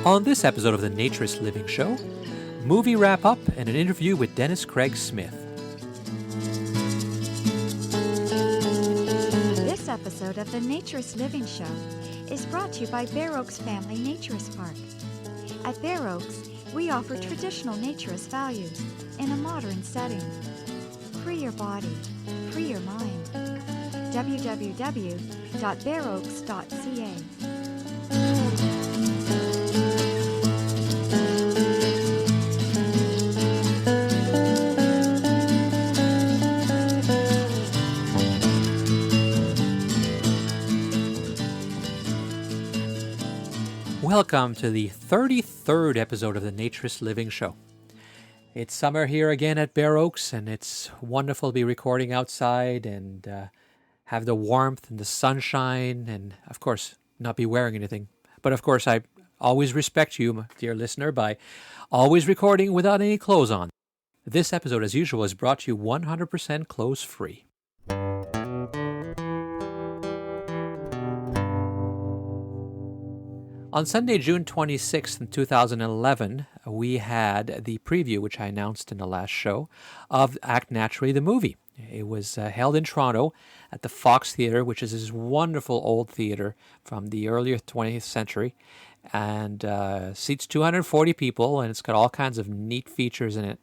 On this episode of the Naturist Living Show, movie wrap-up and an interview with Dennis Craig Smith. This episode of the Naturist Living Show is brought to you by Bear Oaks Family Naturist Park. At Bear Oaks, we offer traditional naturist values in a modern setting. Free your body, free your mind. www.bearoaks.ca. Welcome to the 33rd episode of the Naturist Living Show. It's summer here again at Bear Oaks, and it's wonderful to be recording outside and have the warmth and the sunshine and, of course, not be wearing anything. But, of course, I always respect you, my dear listener, by always recording without any clothes on. This episode, as usual, is brought to you 100% clothes-free. On Sunday, June 26th, 2011, we had the preview, which I announced in the last show, of Act Naturally, the movie. It was held in Toronto at the Fox Theatre, which is this wonderful old theatre from the earlier 20th century, and seats 240 people, and it's got all kinds of neat features in it.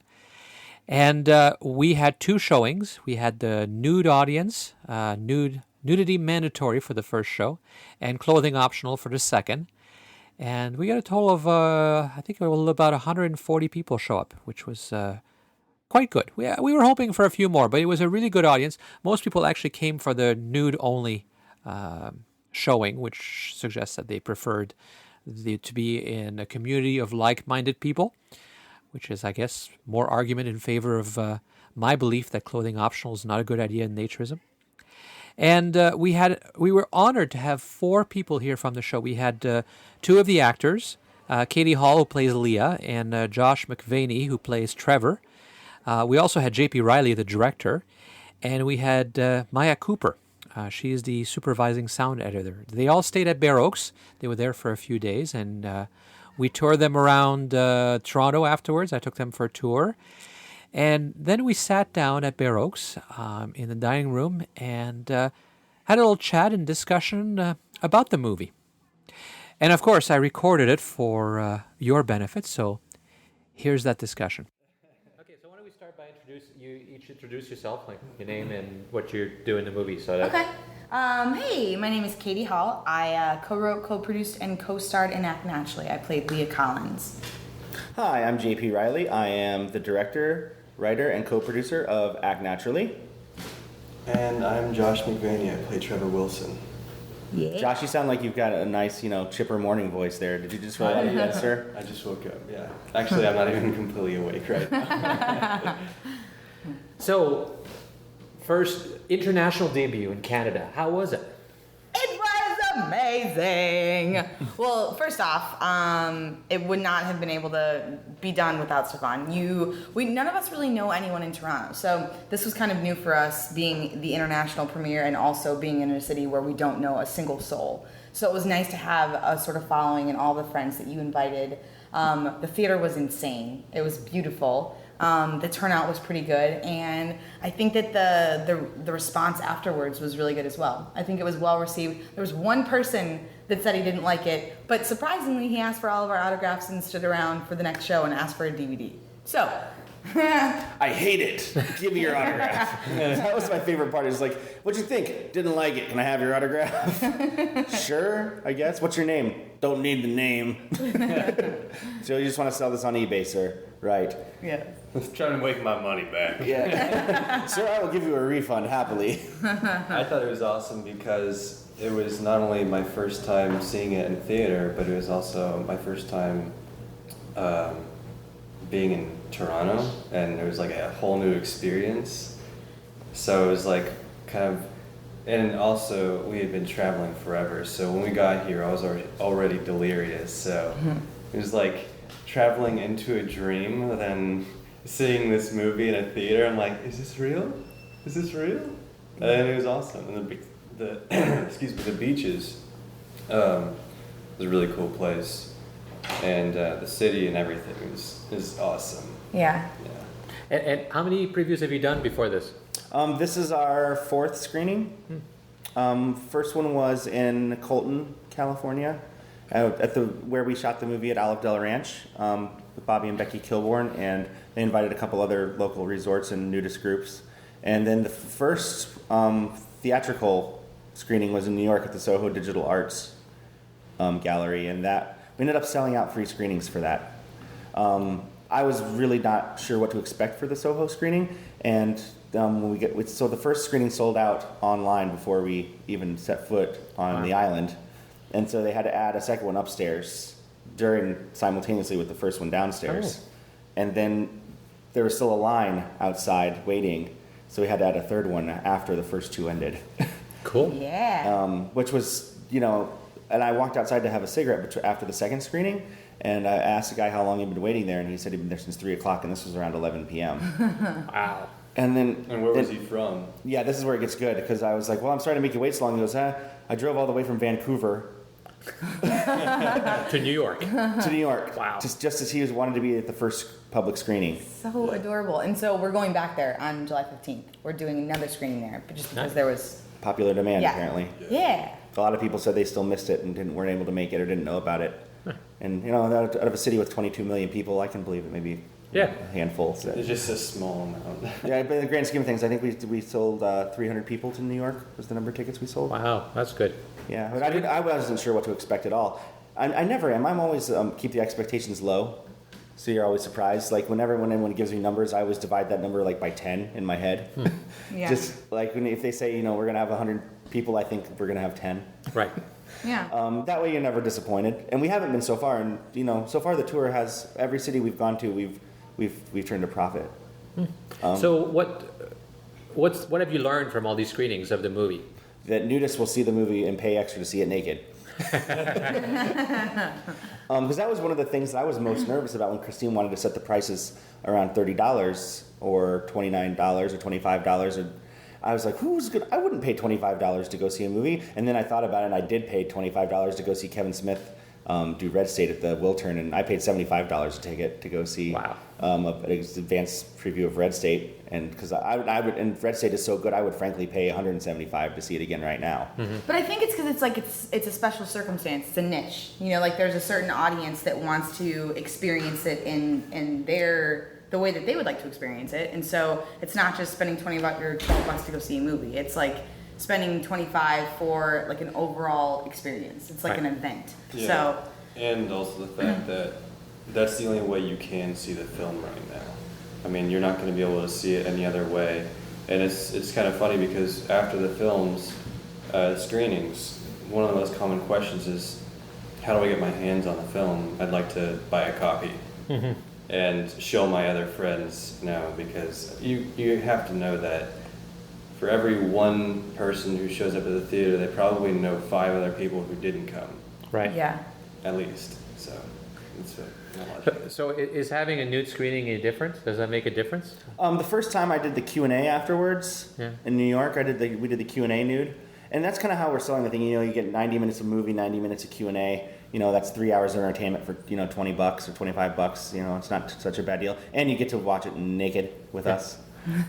And we had two showings. We had the nude audience, nudity mandatory for the first show, and clothing optional for the second. And we got a total of, I think about 140 people show up, which was quite good. We were hoping for a few more, but it was a really good audience. Most people actually came for the nude-only showing, which suggests that they preferred to be in a community of like-minded people, which is, I guess, more argument in favor of my belief that clothing optional is not a good idea in naturism. And we were honored to have four people here from the show. We had two of the actors, Katie Hall, who plays Leah, and Josh McVaney, who plays Trevor. We also had J.P. Riley, the director, and we had Maya Cooper. She is the supervising sound editor. They all stayed at Bear Oaks. They were there for a few days, and we toured them around Toronto afterwards. I took them for a tour. And then we sat down at Bear Oaks in the dining room and had a little chat and discussion about the movie. And, of course, I recorded it for your benefit, so here's that discussion. Okay, so why don't we start by each introduce yourself, like your name and what you're doing in the movie. Okay. Hey, my name is Katie Hall. I co-wrote, co-produced, and co-starred in Act Naturally. I played Leah Collins. Hi, I'm J.P. Riley. I am the director, writer, and co-producer of Act Naturally. And I'm Josh McVaney. I play Trevor Wilson. Yeah. Josh, you sound like you've got a nice, chipper morning voice there. Did you just roll out of bed, sir? I just woke up, yeah. Actually, I'm not even completely awake right now. So, first international debut in Canada. How was it? It was amazing. Well, first off, it would not have been able to be done without Stefan. None of us really know anyone in Toronto, so this was kind of new for us, being the international premiere and also being in a city where we don't know a single soul. So it was nice to have a sort of following and all the friends that you invited. The theater was insane. It was beautiful. The turnout was pretty good, and I think that the response afterwards was really good as well. I think it was well received. There was one person that said he didn't like it, but surprisingly he asked for all of our autographs and stood around for the next show and asked for a DVD. So I hate it. Give me your autograph. That was my favorite part. It was like, what'd you think? Didn't like it. Can I have your autograph? Sure, I guess. What's your name? Don't need the name. So you just want to sell this on eBay, sir? Right. yeah. Trying to make my money back. Yeah. Sir, I will give you a refund happily. I thought it was awesome because it was not only my first time seeing it in theater, but it was also my first time being in Toronto, and it was like a whole new experience. So it was like kind of, and also we had been traveling forever, so when we got here I was already delirious, so it was like traveling into a dream, then seeing this movie in a theater. I'm like, is this real? Is this real? And it was awesome. And the excuse me, the beaches was a really cool place. and the city and everything is awesome. Yeah. Yeah. And how many previews have you done before this? This is our 4th screening. First one was in Colton, California, at where we shot the movie at Olive Del Ranch with Bobby and Becky Kilborn, and they invited a couple other local resorts and nudist groups. And then the first theatrical screening was in New York at the Soho Digital Arts Gallery, and that we ended up selling out 3 screenings for that. I was really not sure what to expect for the Soho screening, and so the first screening sold out online before we even set foot on the island, and so they had to add a second one upstairs simultaneously with the first one downstairs, and then there was still a line outside waiting, so we had to add a third one after the first 2 ended. Cool. Yeah. Which was, and I walked outside to have a cigarette after the second screening, and I asked the guy how long he'd been waiting there, and he said he'd been there since 3 o'clock, and this was around 11 p.m. Wow. And where was he from? Yeah, this is where it gets good, because I was like, well, I'm sorry to make you wait so long. He goes, I drove all the way from Vancouver To New York. to New York. Wow. Just as he wanted to be at the first public screening. So adorable. And so we're going back there on July 15th. We're doing another screening there, but just because there was... Popular demand, apparently. Yeah. A lot of people said they still missed it and weren't able to make it or didn't know about it. And, out of a city with 22 million people, I can believe it maybe a handful. So. It's just a small amount. Yeah, but in the grand scheme of things, I think we sold 300 people to New York was the number of tickets we sold. Wow, that's good. Yeah, but I wasn't sure what to expect at all. I never am. I'm always keep the expectations low, so you're always surprised. Like when anyone gives me numbers, I always divide that number by 10 in my head. Yeah. Just like if they say we're gonna have 100 people, I think we're gonna have 10. Right. Yeah. That way you're never disappointed, and we haven't been so far. And so far the tour has every city we've gone to, we've turned a profit. So what have you learned from all these screenings of the movie? That nudists will see the movie and pay extra to see it naked. Because that was one of the things that I was most nervous about when Christine wanted to set the prices around $30 or $29 or $25. And I was like, who's good? I wouldn't pay $25 to go see a movie. And then I thought about it, and I did pay $25 to go see Kevin Smith do Red State at the Wiltern, and I paid $75 a ticket to go see an advanced preview of Red State, and because I would, and Red State is so good, I would frankly pay $175 to see it again right now. Mm-hmm. But I think it's because it's a special circumstance. It's a niche. Like there's a certain audience that wants to experience it in the way that they would like to experience it, and so it's not just spending $20 or $12 to go see a movie. It's like spending $25 for like an overall experience. It's like an event. Yeah. So, and also the fact that that's the only way you can see the film right now. I mean, you're not going to be able to see it any other way. And it's kind of funny because after the films, screenings, one of the most common questions is, how do I get my hands on the film? I'd like to buy a copy. Mm-hmm. And show my other friends now, because you have to know that for every one person who shows up at the theater, they probably know 5 other people who didn't come. Right. yeah. At least. So it's not much. So is having a nude screening a difference? Does that make a difference? The first time I did the Q&A afterwards in New York, we did the Q&A nude, and that's kind of how we're selling the thing. You get 90 minutes of movie, 90 minutes of Q&A. That's 3 hours of entertainment for $20 or $25. It's not such a bad deal, and you get to watch it naked with us.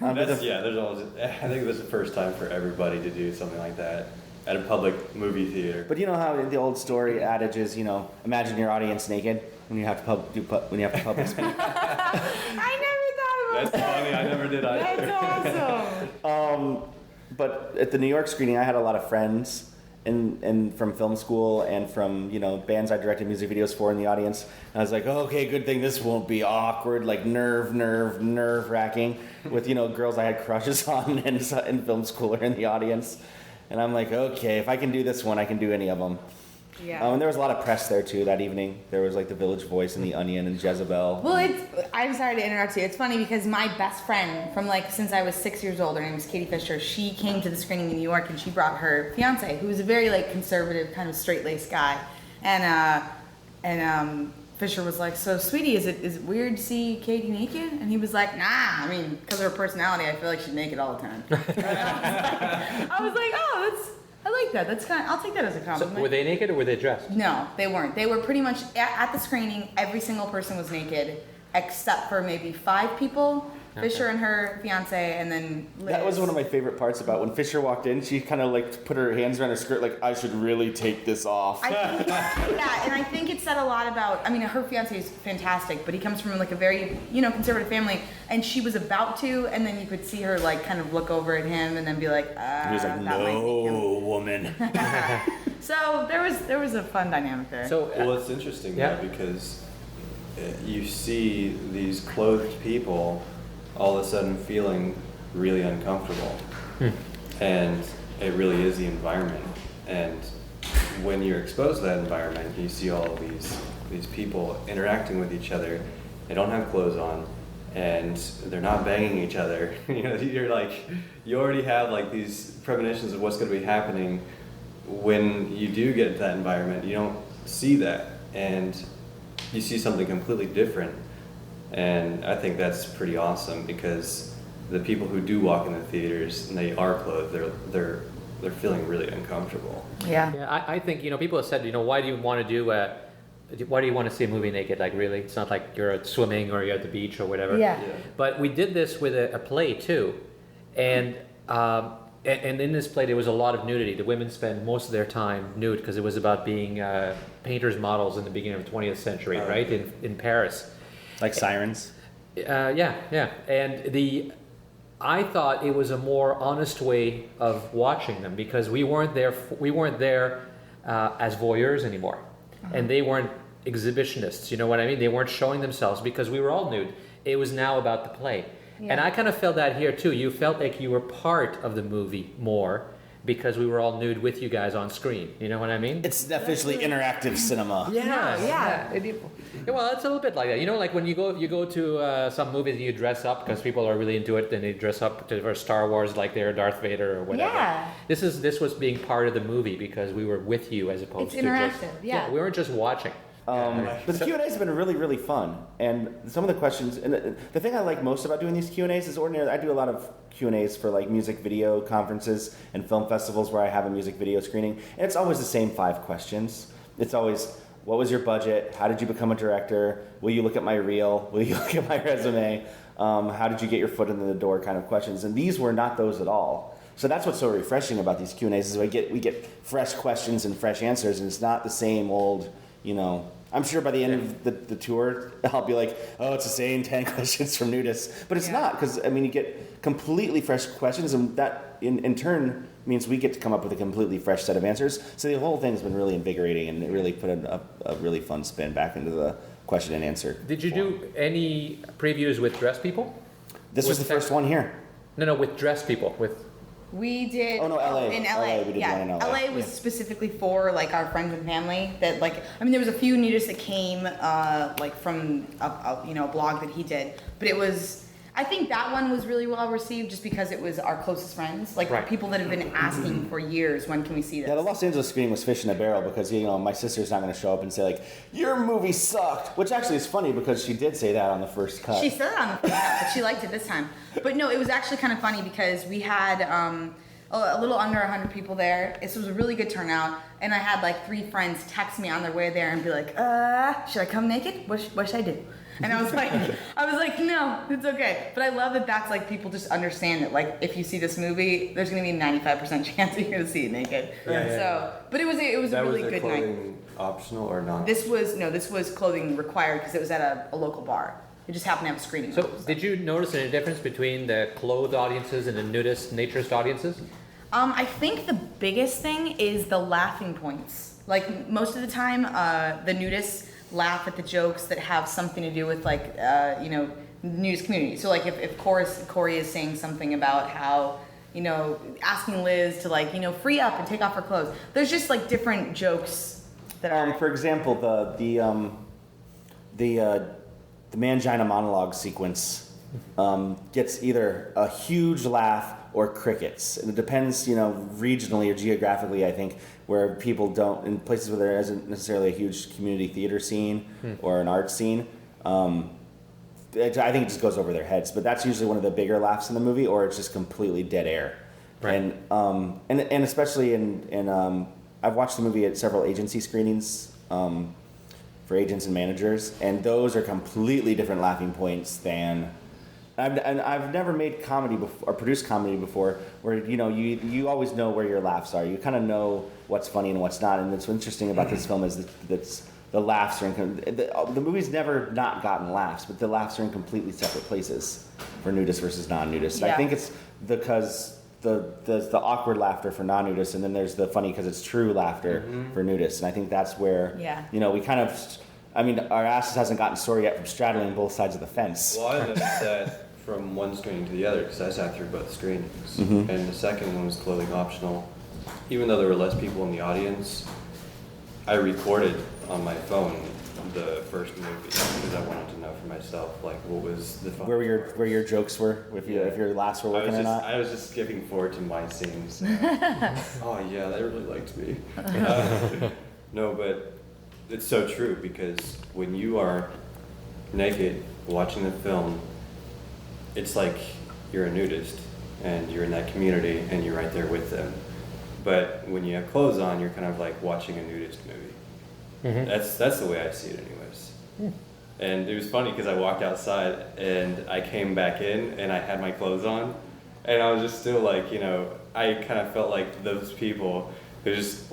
There's always. I think this is the first time for everybody to do something like that at a public movie theater. But you know how the old story adage is, imagine your audience naked when you have to public speak. I never thought about That's funny. I never did either. That's awesome. But at the New York screening, I had a lot of friends and from film school and from bands I directed music videos for in the audience. And I was like, okay, good thing this won't be awkward, like nerve wracking with girls I had crushes on in film school or in the audience. And I'm like, okay, if I can do this one, I can do any of them. Yeah. And there was a lot of press there too that evening. There was like the Village Voice and the Onion and Jezebel. Well, I'm sorry to interrupt you. It's funny because my best friend from since I was 6 years old, her name was Katie Fisher. She came to the screening in New York and she brought her fiance, who was a very conservative, kind of straight-laced guy. And Fisher was like, "So, sweetie, is it weird to see Katie naked?" And he was like, "Nah. I mean, because of her personality, I feel like she's naked all the time." I was like, "Oh, I like that. That's kind of, I'll take that as a So compliment. were they naked or were they dressed? No, they weren't. They were pretty much at the screening. Every single person was naked, except for maybe 5 people. Fisher and her fiance, and then Liz. That was one of my favorite parts about when Fisher walked in. She kind of like put her hands around her skirt, like I should really take this off. I think, yeah, and I think it said a lot about. I mean, her fiance is fantastic, but he comes from like a very conservative family, and she was about to, and then you could see her like kind of look over at him, and then be like, He was like, "No, woman." So there was a fun dynamic there. So Well, it's interesting Yeah. though, because you see these clothed people all of a sudden feeling really uncomfortable. And it really is the environment. And when you're exposed to that environment, you see all of these people interacting with each other. They don't have clothes on, and they're not banging each other. You're like, you already have like these premonitions of what's going to be happening. When you do get into that environment, you don't see that, and you see something completely different. And I think that's pretty awesome, because the people who do walk in the theaters and they are clothed, they're feeling really uncomfortable. yeah. Yeah, I think people have said, why do you want to see a movie naked? Like, really, it's not like you're at swimming or you're at the beach or whatever. Yeah. But we did this with a play too, and in this play there was a lot of nudity. The women spend most of their time nude because it was about being painters' models in the beginning of the 20th century, right, in Paris. Like sirens. Yeah. And I thought it was a more honest way of watching them, because we weren't there as voyeurs anymore, and they weren't exhibitionists. You know what I mean? They weren't showing themselves because we were all nude. It was now about the play, and I kind of felt that here too. You felt like you were part of the movie more because we were all nude with you guys on screen. You know what I mean? It's officially interactive cinema. Yeah. Well, it's a little bit like that. Like when you go to some movies and you dress up because people are really into it, and they dress up for Star Wars like they're Darth Vader or whatever. Yeah. This was being part of the movie because we were with you as opposed It's to interactive, just yeah. we weren't just watching. But the Q&As have been really, really fun. And some of the questions, and the thing I like most about doing these Q&As is ordinarily, I do a lot of Q&As for like music video conferences and film festivals where I have a music video screening. And it's always the same 5 questions. It's always, what was your budget? How did you become a director? Will you look at my reel? Will you look at my resume? How did you get your foot in the door kind of questions? And these were not those at all. So that's what's so refreshing about these Q&As is we get fresh questions and fresh answers, and it's not the same old, I'm sure by the end of the tour, I'll be like, oh, it's the same 10 questions from nudists. But it's not, because, you get completely fresh questions, and that, in turn, means we get to come up with a completely fresh set of answers. So the whole thing's been really invigorating, and it really put a really fun spin back into the question and answer. Did you do any previews with dressed people? This was the first one here. No, with dressed people. We did. Oh, no, LA. In LA. LA, we did one in LA. LA was specifically for like our friends and family. That there was a few nudists that came from a blog that he did, but it was. I think that one was really well received just because it was our closest friends, people that have been asking for years, when can we see this? Yeah, the Los Angeles screening was fish in a barrel because, my sister's not going to show up and say, like, your movie sucked. Which actually is funny because she did say that on the first cut. She said it on the first cut, but she liked it this time. But no, it was actually kind of funny because we had a little under 100 people there. This was a really good turnout. And I had 3 friends text me on their way there and be like, should I come naked? What should I do? And I was like, no, it's okay. But I love that that's people just understand that if you see this movie, there's going to be a 95% chance that you're going to see it naked. But it was a really good night. Optional or not? This was clothing required because it was at a local bar. It just happened to have a screening. So did you notice any difference between the clothed audiences and the nudist, naturist audiences? I think the biggest thing is the laughing points. Most of the time, the nudists laugh at the jokes that have something to do with nudist community. So if Corey is saying something about how asking Liz to free up and take off her clothes. There's just different jokes that are. For example, the mangina monologue sequence gets either a huge laugh or crickets, and it depends, regionally or geographically. I think where people don't, in places where there isn't necessarily a huge community theater scene or an art scene, I think it just goes over their heads. But that's usually one of the bigger laughs in the movie, or it's just completely dead air. Right. And especially in I've watched the movie at several agency screenings for agents and managers, and those are completely different laughing points than. I've never made comedy before, or produced comedy before, where you always know where your laughs are. You kind of know what's funny and what's not. And what's interesting about this film is that the laughs are the movie's never not gotten laughs, but the laughs are in completely separate places for nudist versus non-nudist. Yeah. I think it's because the awkward laughter for non-nudists, and then there's the funny because it's true laughter for nudists. And I think that's where we kind of. I mean, our asses hasn't gotten sore yet from straddling both sides of the fence. Well, I noticed that from one screening to the other because I sat through both screenings. And the second one was clothing optional. Even though there were less people in the audience, I recorded on my phone the first movie because I wanted to know for myself, like, what was the fun. Where your jokes were, if your laughs were working or not. I was just skipping forward to my scenes. Oh yeah, they really liked me. No, but it's so true because when you are naked watching the film, it's like you're a nudist and you're in that community and you're right there with them. But when you have clothes on, you're kind of like watching a nudist movie. That's the way I see it anyways. And it was funny because I walked outside and I came back in and I had my clothes on and I was just still like, I kind of felt like those people who just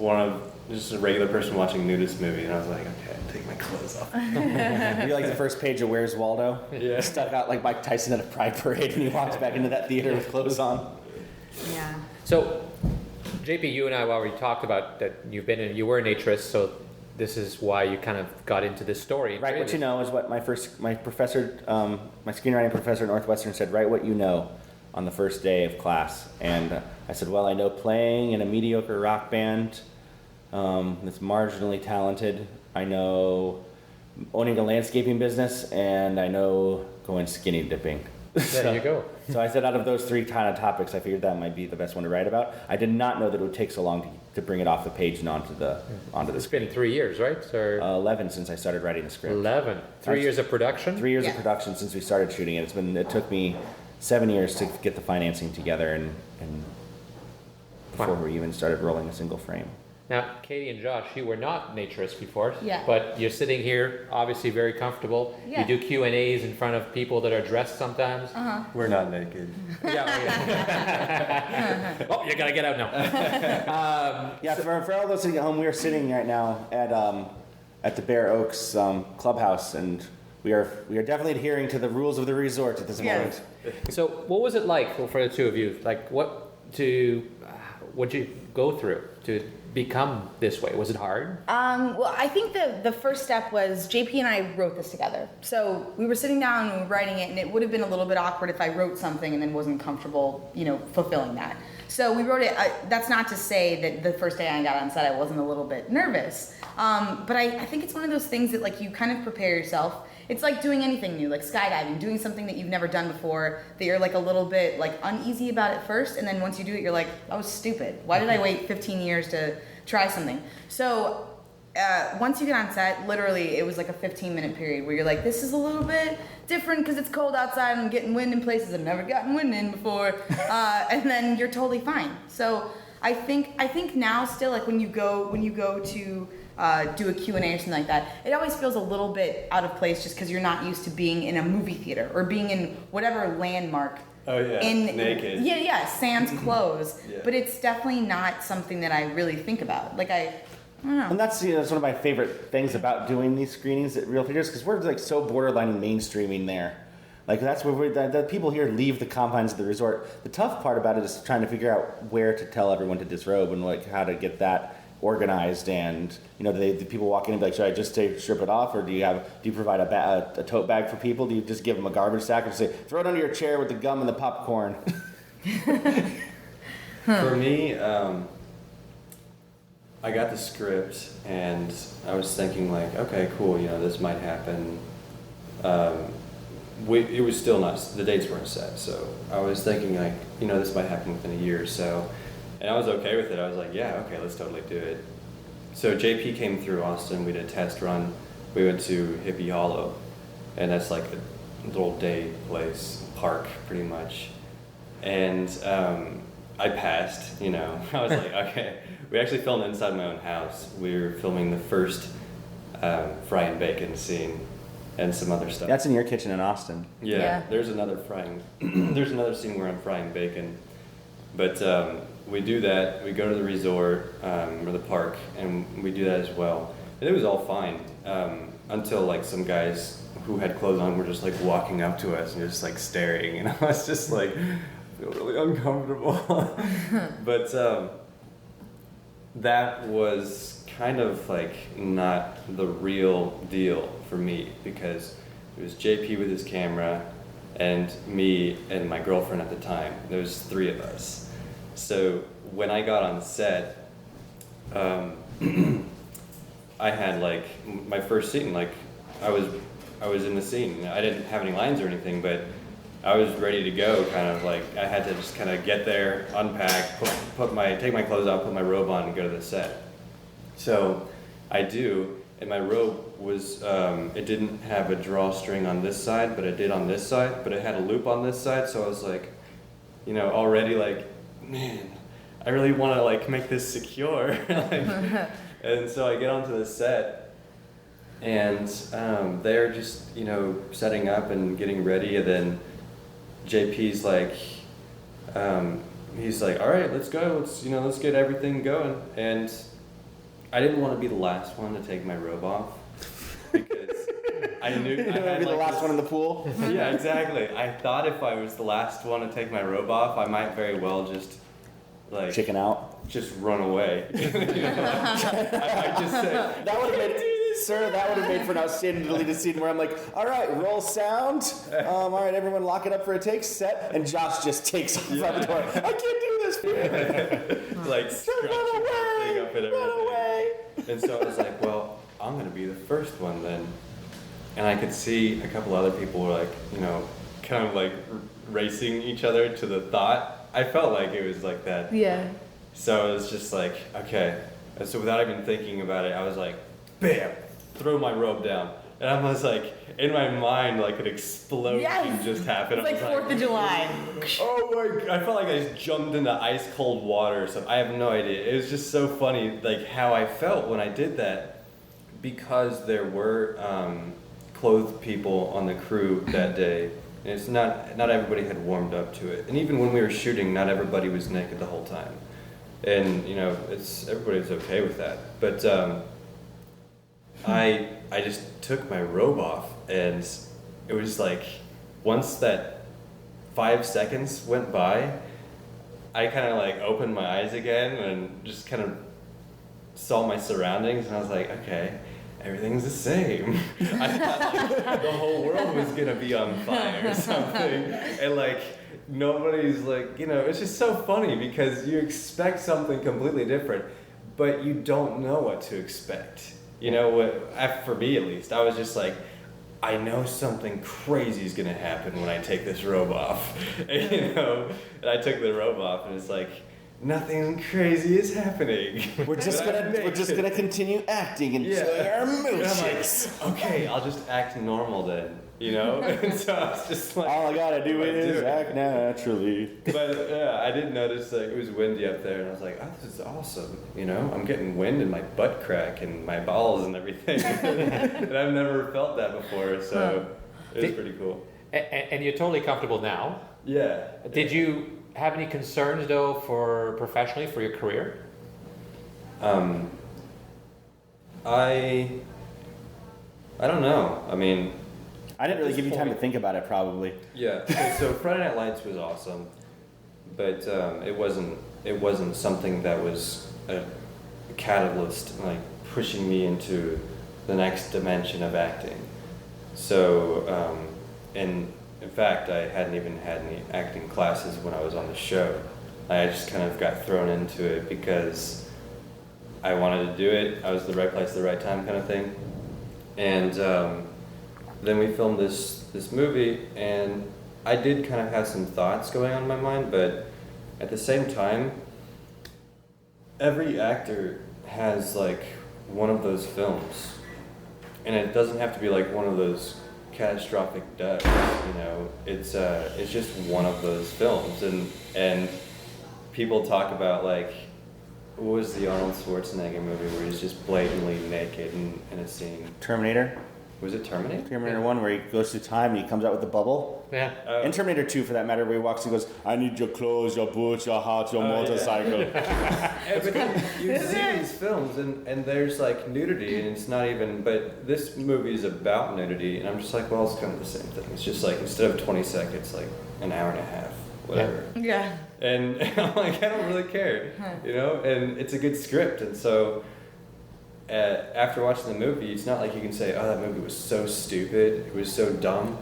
just a regular person watching a nudist movie, and I was like, okay, I'll take my clothes off. You're like the first page of Where's Waldo? Yeah. Stuck out like Mike Tyson at a pride parade, and he walks back into that theater with clothes on. Yeah. So, JP, you and I have already talked about that you were a naturist, so this is why you kind of got into this story. Write what you know is what my professor, my screenwriting professor at Northwestern said, write what you know on the first day of class. And I said, well, I know playing in a mediocre rock band that's marginally talented. I know owning a landscaping business, and I know going skinny dipping. There you go. So I said out of those three kind of topics, I figured that might be the best one to write about. I did not know that it would take so long to bring it off the page and onto the It's been 3 years, right? Or 11 since I started writing the script. 11. 3 years of production? 3 years of production since we started shooting it. It took me 7 years to get the financing together and before we even started rolling a single frame. Now, Katie and Josh, you were not naturists before, Yeah. but you're sitting here, obviously very comfortable. Yeah. You do Q&As in front of people that are dressed sometimes. We're not naked. Yeah. Oh, you gotta get out now. For all those sitting at home, we are sitting right now at the Bear Oaks clubhouse, and we are definitely adhering to the rules of the resort at this moment. So, what was it like for the two of you? Like, what you go through to become this way? Was it hard? Well, I think the first step was JP and I wrote this together. So we were sitting down and we were writing it, and it would have been a little bit awkward if I wrote something and then wasn't comfortable, fulfilling that. So we wrote it. That's not to say that the first day I got on set I wasn't a little bit nervous, but I think it's one of those things that like you kind of prepare yourself. It's like doing anything new, like skydiving, doing something that you've never done before, that you're like a little bit like uneasy about at first, and then once you do it, you're like, that was stupid. Why did I wait 15 years to try something? So once you get on set, literally it was like a 15-minute period where you're like, this is a little bit different because it's cold outside and I'm getting wind in places I've never gotten wind in before, and then you're totally fine. So I think now still, like when you go to do a Q&A or something like that, it always feels a little bit out of place just because you're not used to being in a movie theater or being in whatever landmark. Oh yeah, naked. Yeah, sans clothes. Yeah. But it's definitely not something that I really think about. Like I don't know. And that's that's one of my favorite things about doing these screenings at Real Theaters, because we're like so borderline mainstreaming there. Like that's where the people here leave the confines of the resort. The tough part about it is trying to figure out where to tell everyone to disrobe and like how to get that organized. And do the people walk in and be like, should I just strip it off, or do you provide a tote bag for people? Do you just give them a garbage sack, or say throw it under your chair with the gum and the popcorn? For me, I got the script and I was thinking like, okay, cool, this might happen. It was still not, the dates weren't set, so I was thinking like, this might happen within a year or so. And I was okay with it. I was like, yeah, okay, let's totally do it. So JP came through Austin, we did a test run. We went to Hippie Hollow, and that's like a little day place, park pretty much. And I passed, you know. I was like, okay. We actually filmed inside my own house. We were filming the first frying bacon scene and some other stuff. That's in your kitchen in Austin. Yeah. There's another there's another scene where I'm frying bacon. But we do that. We go to the resort or the park, and we do that as well. And it was all fine until like some guys who had clothes on were just like walking up to us and just like staring, and I was just like, I feel really uncomfortable. But that was kind of like not the real deal for me, because it was JP with his camera and me and my girlfriend at the time. There was 3 of us. So when I got on set, I had like my first scene, like I was in the scene. I didn't have any lines or anything, but I was ready to go, kind of like I had to just kind of get there, unpack, take my clothes off, put my robe on, and go to the set. So I do, and my robe was, it didn't have a drawstring on this side, but it did on this side, but it had a loop on this side, so I was like, you know, already like, man, I really want to like make this secure. And so I get onto the set, and they're just, you know, setting up and getting ready, and then JP's like, he's like, all right, let's go. Let's get everything going. And I didn't want to be the last one to take my robe off, because I knew You're gonna be the last one in the pool. Yeah, exactly. I thought if I was the last one to take my robe off, I might very well just like chicken out, just run away. I just said that would have made. Sir, that would have made for an outstanding deleted scene where I'm like, all right, roll sound. All right, everyone lock it up for a take, set, and Josh just takes off out the door. I can't do this. Like, run away, up and run away. And so I was like, well, I'm going to be the first one then. And I could see a couple other people were like, you know, kind of like racing each other to the thought. I felt like it was like that. Yeah. So it was just like, okay. And so without even thinking about it, I was like, bam, throw my robe down. And I was like, in my mind, like an explosion just happened. It's like 4th of July. Oh my, I felt like I just jumped into ice cold water or something. I have no idea. It was just so funny, like how I felt when I did that, because there were clothed people on the crew that day. And it's not everybody had warmed up to it. And even when we were shooting, not everybody was naked the whole time. And, you know, everybody was okay with that. But I just took my robe off, and it was like, once that 5 seconds went by, I kind of like opened my eyes again and just kind of saw my surroundings, and I was like, okay, everything's the same. I thought like the whole world was gonna be on fire or something, and like nobody's like, you know, it's just so funny because you expect something completely different, but you don't know what to expect. You know, for me at least, I was just like, I know something crazy is gonna happen when I take this robe off. And, you know, and I took the robe off, and it's like, nothing crazy is happening. We're just gonna continue acting and enjoy our milkshakes. And I'm like, okay, I'll just act normal then, you know. And so I was just like, all I gotta do is act naturally. But yeah, I did notice like it was windy up there, and I was like, oh, this is awesome. You know, I'm getting wind in my butt crack and my balls and everything. And I've never felt that before, so it was pretty cool. And you're totally comfortable now. Yeah. Did you have any concerns though for professionally for your career? I don't know. I mean, I didn't really give you time to think about it, probably. Yeah. So Friday Night Lights was awesome, but it wasn't something that was a catalyst, like pushing me into the next dimension of acting. So, and in fact, I hadn't even had any acting classes when I was on the show. I just kind of got thrown into it because I wanted to do it. I was the right place at the right time, kind of thing. And then we filmed this movie, and I did kind of have some thoughts going on in my mind, but at the same time, every actor has like one of those films, and it doesn't have to be like one of those catastrophic deaths, you know. It's just one of those films, and people talk about like, what was the Arnold Schwarzenegger movie where he's just blatantly naked in a scene? Terminator. Was it Terminator? Terminator 1, where he goes through time and he comes out with the bubble. Yeah. And Terminator 2, for that matter, where he walks and goes, I need your clothes, your boots, your hat, your motorcycle. Yeah, but you see these films and there's like nudity and it's not even, but this movie is about nudity and I'm just like, well, it's kind of the same thing. It's just like, instead of 20 seconds, like an hour and a half, whatever. Yeah. And I'm like, I don't really care, you know? And it's a good script. And so after watching the movie, it's not like you can say, oh, that movie was so stupid, it was so dumb.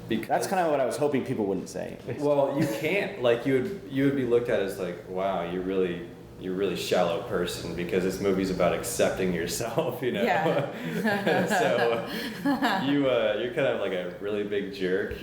Because, that's kind of what I was hoping people wouldn't say. Well, you can't. Like, you would be looked at as like, wow, you're really shallow person because this movie's about accepting yourself, you know? Yeah. So you're kind of like a really big jerk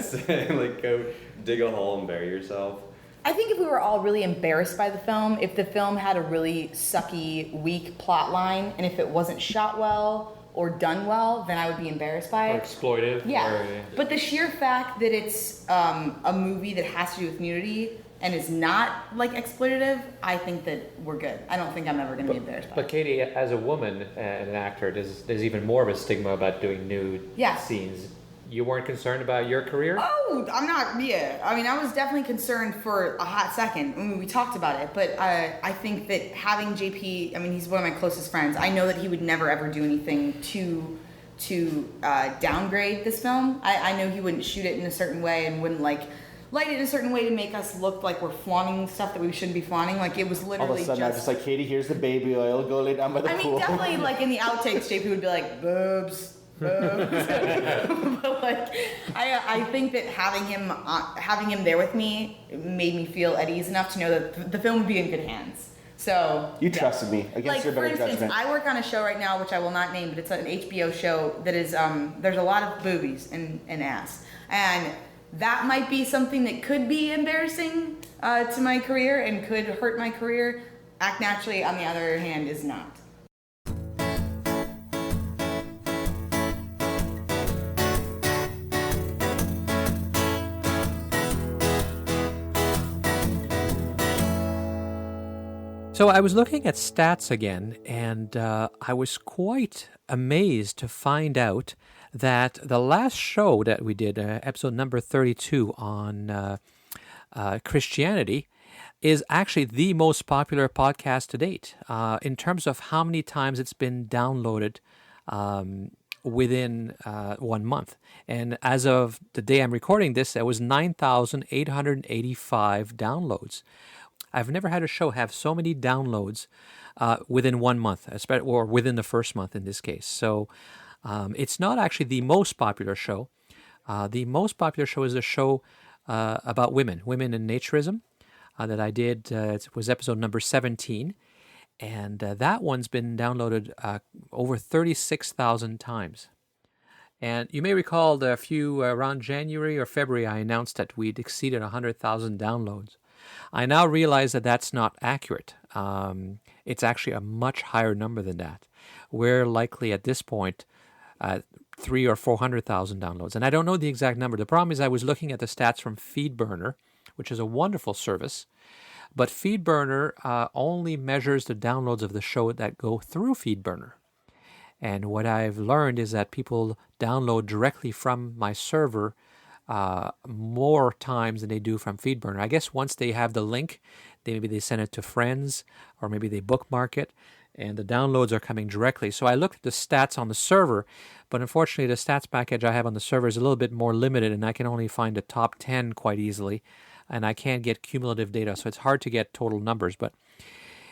saying, like, go dig a hole and bury yourself. I think if we were all really embarrassed by the film, if the film had a really sucky, weak plot line, and if it wasn't shot well or done well, then I would be embarrassed by Or it. exploitive. Yeah. But the sheer fact that it's a movie that has to do with nudity and is not like exploitative, I think that we're good. I don't think I'm ever going to be embarrassed by But it. Katie, as a woman and an actor, there's even more of a stigma about doing nude scenes. You weren't concerned about your career? Oh, I'm not, yeah. I mean, I was definitely concerned for a hot second. I mean, we talked about it, but I think that having JP, I mean, he's one of my closest friends. I know that he would never ever do anything to downgrade this film. I know he wouldn't shoot it in a certain way and wouldn't like light it in a certain way to make us look like we're flaunting stuff that we shouldn't be flaunting. Like it was literally all of a sudden, I'm just like, Katie, here's the baby oil. Go lay down by the pool. I mean, definitely like in the outtakes, JP would be like, boobs. But like, I think that having him there with me made me feel at ease enough to know that the film would be in good hands. So you trusted me against like, your better for instance, judgment. I work on a show right now, which I will not name, but it's an HBO show that is there's a lot of boobies and ass, and that might be something that could be embarrassing to my career and could hurt my career. Act Naturally, on the other hand, is not. So I was looking at stats again, and I was quite amazed to find out that the last show that we did, episode number 32 on Christianity, is actually the most popular podcast to date in terms of how many times it's been downloaded within 1 month. And as of the day I'm recording this, there was 9,885 downloads. I've never had a show have so many downloads within 1 month, or within the first month in this case. So it's not actually the most popular show. The most popular show is a show about women in naturism that I did. It was episode number 17. And that one's been downloaded over 36,000 times. And you may recall that around January or February, I announced that we'd exceeded 100,000 downloads. I now realize that that's not accurate. It's actually a much higher number than that. We're likely at this point 300,000 or 400,000 downloads. And I don't know the exact number. The problem is I was looking at the stats from FeedBurner, which is a wonderful service. But FeedBurner only measures the downloads of the show that go through FeedBurner. And what I've learned is that people download directly from my server more times than they do from FeedBurner. I guess once they have the link, maybe they send it to friends, or maybe they bookmark it, and the downloads are coming directly. So I looked at the stats on the server, but unfortunately the stats package I have on the server is a little bit more limited, and I can only find the top 10 quite easily, and I can't get cumulative data, so it's hard to get total numbers. But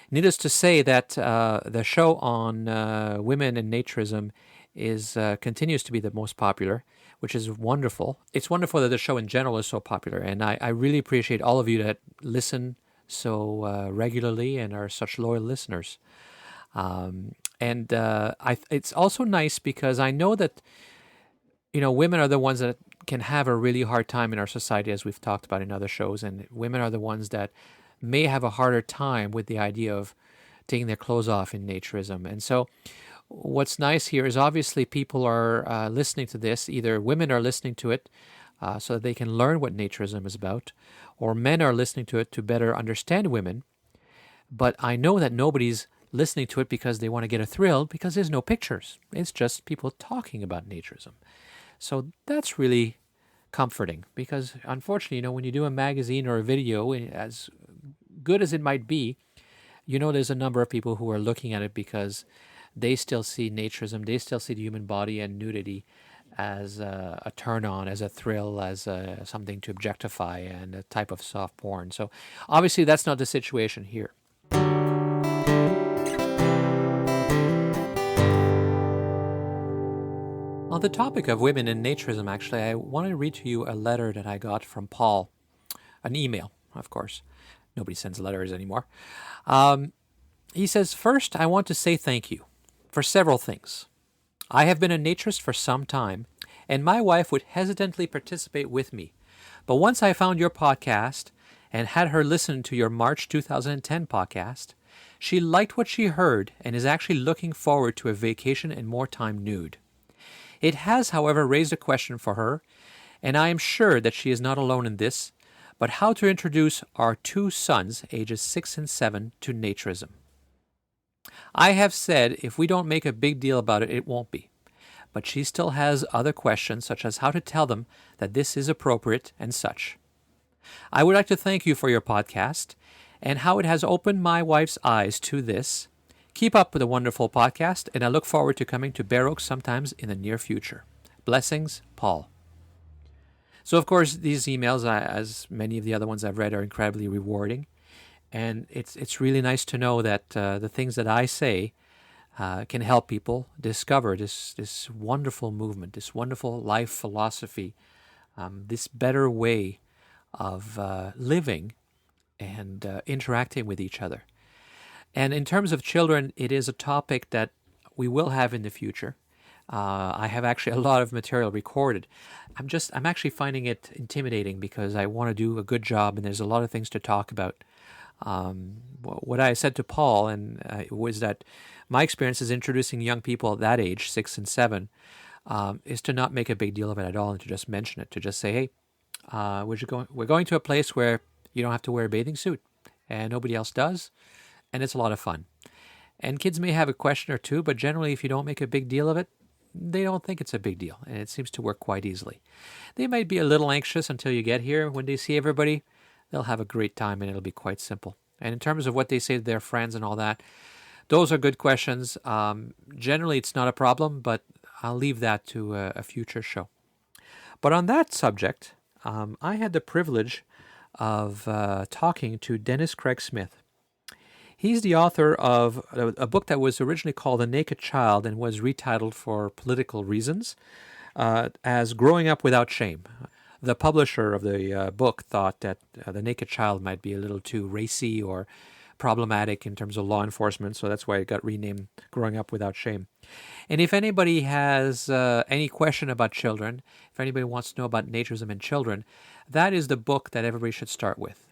needless to say that the show on women and naturism continues to be the most popular, which is wonderful. It's wonderful that the show in general is so popular, and I really appreciate all of you that listen so regularly and are such loyal listeners. It's also nice because I know that women are the ones that can have a really hard time in our society, as we've talked about in other shows, and women are the ones that may have a harder time with the idea of taking their clothes off in naturism. And so what's nice here is obviously people are listening to this. Either women are listening to it so that they can learn what naturism is about, or men are listening to it to better understand women. But I know that nobody's listening to it because they want to get a thrill, because there's no pictures. It's just people talking about naturism. So that's really comforting, because unfortunately, when you do a magazine or a video, as good as it might be, there's a number of people who are looking at it because they still see naturism, they still see the human body and nudity as a turn-on, as a thrill, as something to objectify, and a type of soft porn. So obviously that's not the situation here. On the topic of women in naturism, actually, I want to read to you a letter that I got from Paul. An email, of course. Nobody sends letters anymore. He says, "First, I want to say thank you for several things. I have been a naturist for some time, and my wife would hesitantly participate with me. But once I found your podcast and had her listen to your March 2010 podcast, she liked what she heard and is actually looking forward to a vacation and more time nude. It has, however, raised a question for her, and I am sure that she is not alone in this, but how to introduce our two sons, ages 6 and 7, to naturism. I have said if we don't make a big deal about it, it won't be. But she still has other questions, such as how to tell them that this is appropriate and such. I would like to thank you for your podcast and how it has opened my wife's eyes to this. Keep up with the wonderful podcast, and I look forward to coming to Bear Oaks sometimes in the near future. Blessings, Paul." So, of course, these emails, as many of the other ones I've read, are incredibly rewarding. And it's really nice to know that the things that I say can help people discover this wonderful movement, this wonderful life philosophy, this better way of living and interacting with each other. And in terms of children, it is a topic that we will have in the future. I have actually a lot of material recorded. I'm actually finding it intimidating because I want to do a good job, and there's a lot of things to talk about. What I said to Paul was that my experience is introducing young people at that age, 6 and 7, is to not make a big deal of it at all and to just mention it, to just say, hey, we're going to a place where you don't have to wear a bathing suit and nobody else does, and it's a lot of fun. And kids may have a question or two, but generally if you don't make a big deal of it, they don't think it's a big deal, and it seems to work quite easily. They might be a little anxious until you get here. When they see everybody, they'll have a great time, and it'll be quite simple. And in terms of what they say to their friends and all that, those are good questions. Generally, it's not a problem, but I'll leave that to a future show. But on that subject, I had the privilege of talking to Dennis Craig Smith. He's the author of a book that was originally called The Naked Child and was retitled for political reasons as Growing Up Without Shame. The publisher of the book thought that The Naked Child might be a little too racy or problematic in terms of law enforcement, so that's why it got renamed Growing Up Without Shame. And if anybody has any question about children, if anybody wants to know about naturism and children, that is the book that everybody should start with.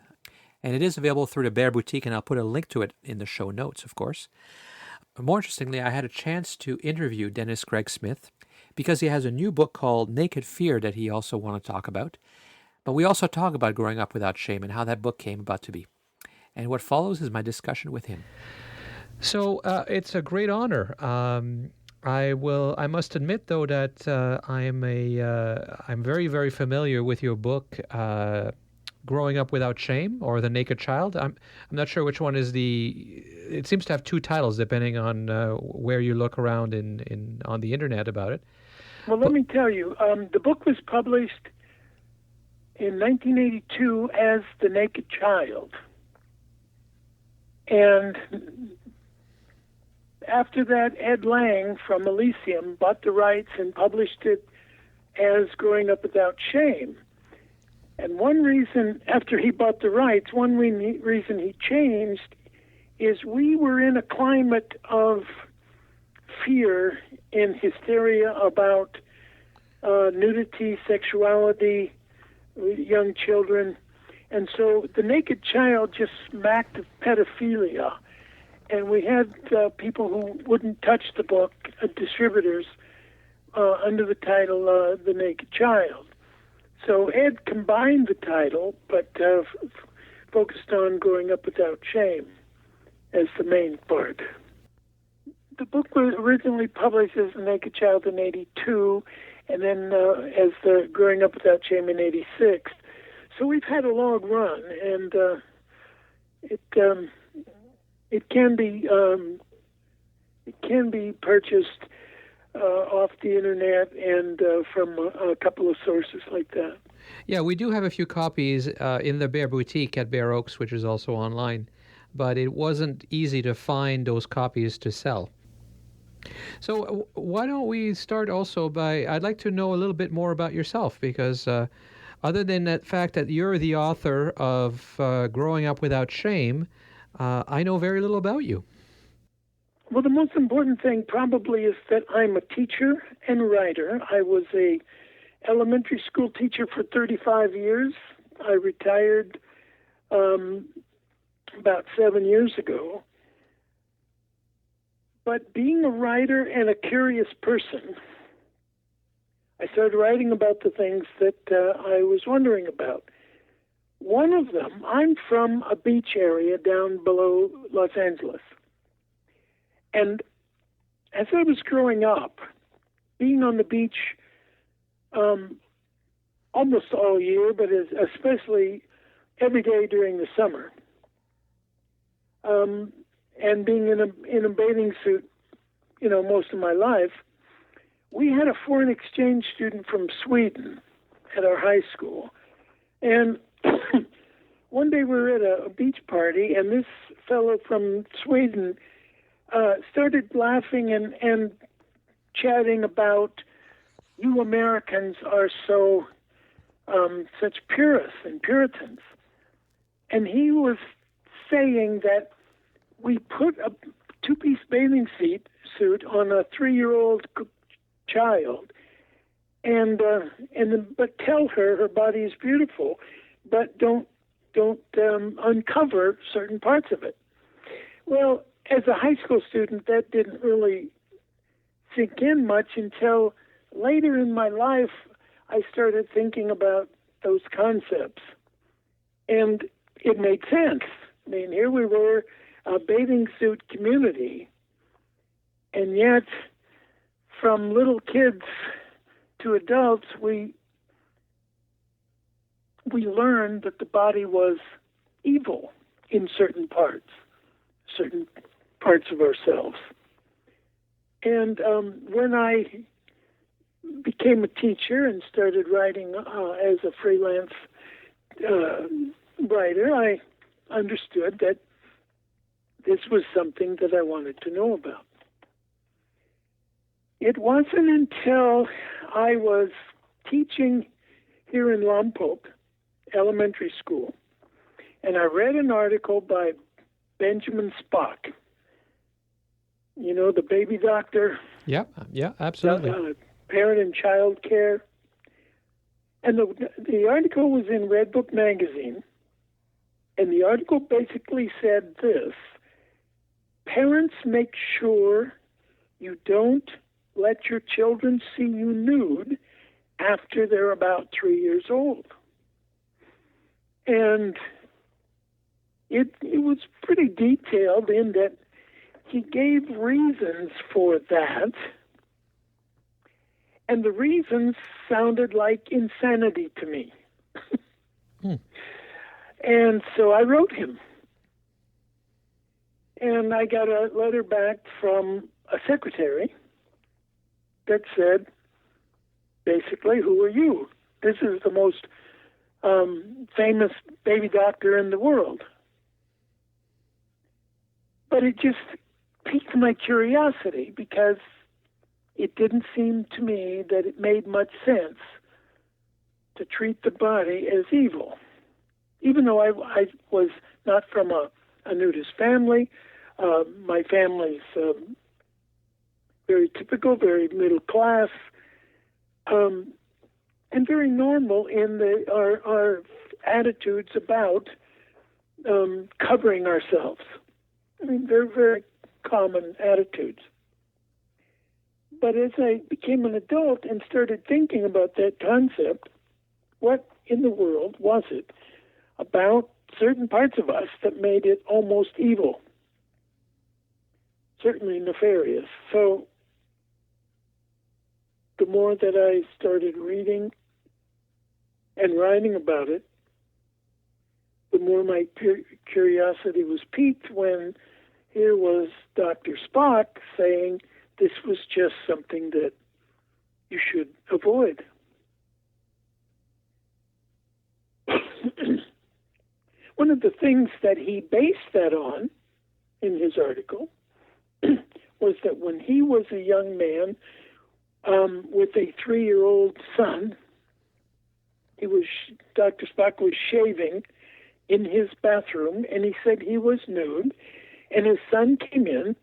And it is available through the Bear Boutique, and I'll put a link to it in the show notes, of course. More interestingly, I had a chance to interview Dennis Craig Smith because he has a new book called Naked Fear that he also wanted to talk about. But we also talk about Growing Up Without Shame and how that book came about to be. And what follows is my discussion with him. So it's a great honor. I must admit, though, that I'm very, very familiar with your book, Growing Up Without Shame, or The Naked Child. I'm not sure which one is it seems to have two titles depending on where you look around on the internet about it. Well, let me tell you, the book was published in 1982 as The Naked Child. And after that, Ed Lang from Elysium bought the rights and published it as Growing Up Without Shame. And one reason, after he bought the rights, one reason he changed is we were in a climate of fear and hysteria about nudity, sexuality, young children. And so The Naked Child just smacked of pedophilia. And we had people who wouldn't touch the book, distributors, under the title The Naked Child. So Ed combined the title, but focused on Growing Up Without Shame as the main part. The book was originally published as The Naked Child in '82, and then as the Growing Up Without Shame in '86. So we've had a long run, and it can be purchased off the internet and from a couple of sources like that. Yeah, we do have a few copies in the Bear Boutique at Bear Oaks, which is also online, but it wasn't easy to find those copies to sell. So why don't we start also by, I'd like to know a little bit more about yourself, because other than that fact that you're the author of Growing Up Without Shame, I know very little about you. Well, the most important thing probably is that I'm a teacher and writer. I was a elementary school teacher for 35 years. I retired about 7 years ago. But being a writer and a curious person, I started writing about the things that I was wondering about. One of them, I'm from a beach area down below Los Angeles. And as I was growing up, being on the beach almost all year, but especially every day during the summer, and being in a bathing suit, most of my life, we had a foreign exchange student from Sweden at our high school. And one day we were at a beach party, and this fellow from Sweden started laughing and chatting about, you Americans are so such purists and Puritans. And he was saying that we put a two-piece bathing suit on a 3-year-old child, but tell her body is beautiful, but don't uncover certain parts of it. Well, as a high school student, that didn't really sink in much until later in my life. I started thinking about those concepts, and it made sense. I mean, here we were, a bathing suit community, and yet from little kids to adults, we learned that the body was evil in certain parts of ourselves. And when I became a teacher and started writing as a freelance writer, I understood that this was something that I wanted to know about. It wasn't until I was teaching here in Lompoc Elementary School, and I read an article by Benjamin Spock. You know, the baby doctor? Yeah, absolutely. Parent and child care. And the article was in Red Book magazine, and the article basically said this: parents, make sure you don't let your children see you nude after they're about 3 years old. And it was pretty detailed in that he gave reasons for that, and the reasons sounded like insanity to me. And so I wrote him. And I got a letter back from a secretary that said, basically, who are you? This is the most famous baby doctor in the world. But it just piqued my curiosity because it didn't seem to me that it made much sense to treat the body as evil. Even though I was not from a nudist family, my family's very typical, very middle class, and very normal in our attitudes about covering ourselves. I mean, they're very common attitudes. But as I became an adult and started thinking about that concept, what in the world was it about certain parts of us that made it almost evil, certainly nefarious. So the more that I started reading and writing about it, the more my curiosity was piqued when here was Dr. Spock saying this was just something that you should avoid. One of the things that he based that on in his article was that when he was a young man with a 3-year-old son, Dr. Spock was shaving in his bathroom, and he said he was nude, and his son came in,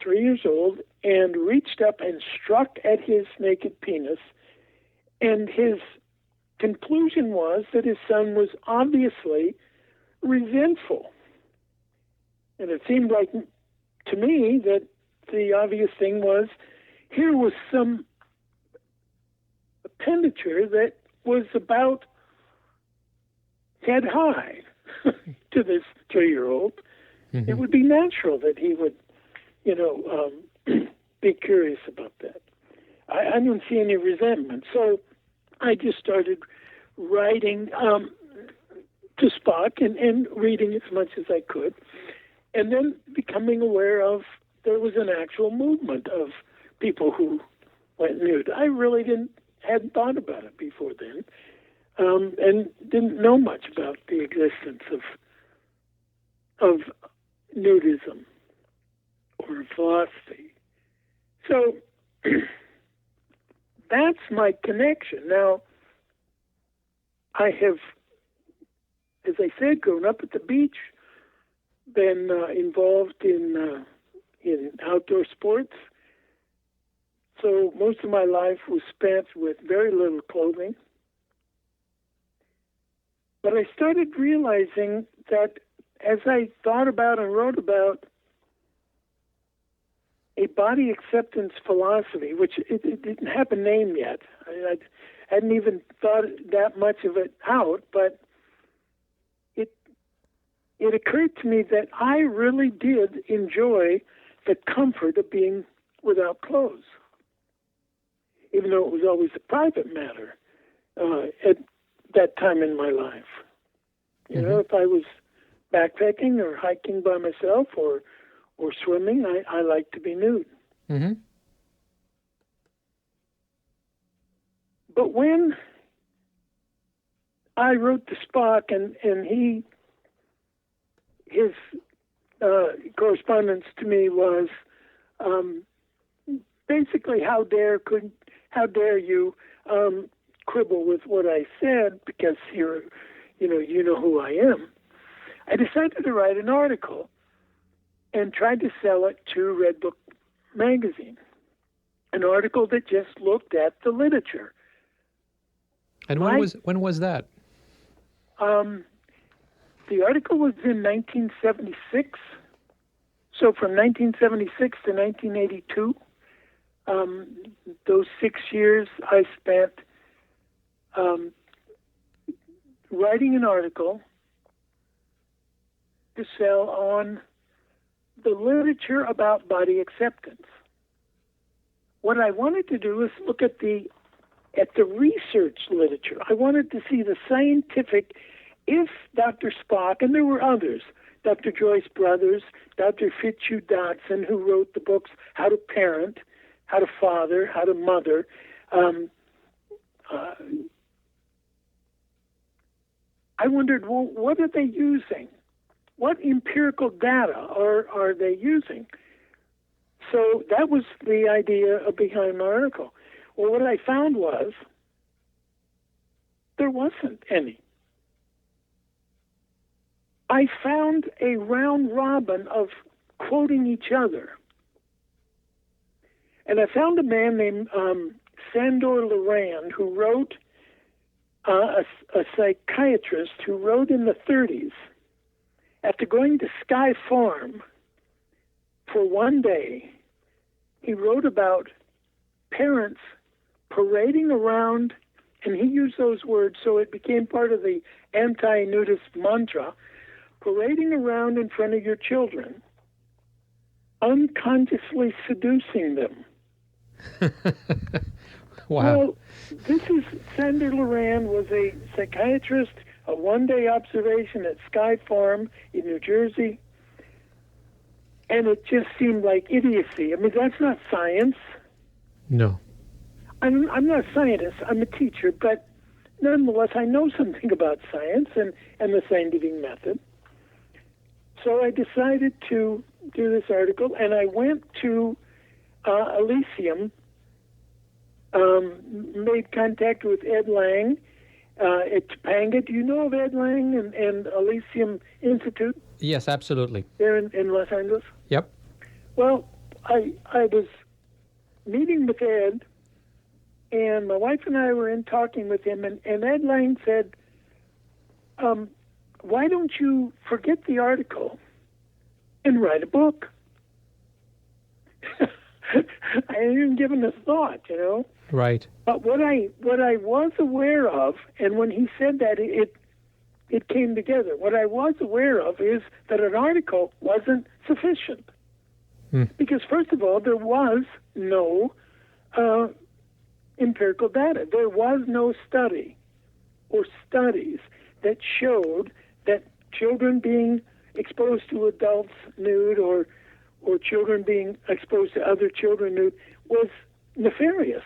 3 years old, and reached up and struck at his naked penis, and his conclusion was that his son was obviously resentful. And it seemed like to me that the obvious thing was here was some appendage that was about head high to this 3-year-old. Mm-hmm. It would be natural that he would, be curious about that. I didn't see any resentment. So I just started writing to Spock and reading as much as I could, and then becoming aware of there was an actual movement of people who went nude. I really hadn't thought about it before then, and didn't know much about the existence of nudism or philosophy. So that's my connection. Now, I have, as I said, grown up at the beach, been involved in outdoor sports. So most of my life was spent with very little clothing. But I started realizing that as I thought about and wrote about a body acceptance philosophy, which it didn't have a name yet. I hadn't even thought that much of it out, but it occurred to me that I really did enjoy the comfort of being without clothes, even though it was always a private matter at that time in my life. You know, if I was backpacking or hiking by myself or swimming, I like to be nude. Mm-hmm. But when I wrote to Spock and his correspondence to me was basically, how dare you quibble with what I said because you know who I am. I decided to write an article and tried to sell it to Red Book magazine, an article that just looked at the literature. And when was that? The article was in 1976. So from 1976 to 1982, those 6 years I spent writing an article to sell on the literature about body acceptance. What I wanted to do is look at the research literature. I wanted to see the scientific, if Dr. Spock, and there were others, Dr. Joyce Brothers, Dr. Fitzhugh Dodson, who wrote the books How to Parent, How to Father, How to Mother. I wondered, well, what are they using? What empirical data are they using? So that was the idea behind my article. Well, what I found was there wasn't any. I found a round robin of quoting each other. And I found a man named Sandor Loran, who wrote, a psychiatrist who wrote in the 30s, after going to Sky Farm for one day, he wrote about parents parading around and he used those words, so it became part of the anti-nudist mantra, parading around in front of your children, unconsciously seducing them. Wow. Well, Sandra Loran was a psychiatrist, a one-day observation at Sky Farm in New Jersey, and it just seemed like idiocy. I mean, that's not science. No. I'm not a scientist, I'm a teacher, but nonetheless, I know something about science and the scientific method. So I decided to do this article, and I went to Elysium, made contact with Ed Lang at Topanga. Do you know of Ed Lang and Elysium Institute? Yes, absolutely. There in Los Angeles? Yep. Well, I was meeting with Ed, and my wife and I were in talking with him, and Ed Lang said, why don't you forget the article and write a book? I hadn't even given a thought, you know. Right. But what I was aware of, and when he said that, it came together. What I was aware of is that an article wasn't sufficient. Because, first of all, there was no empirical data. There was no study or studies that showed that children being exposed to adults nude or children being exposed to other children nude was nefarious,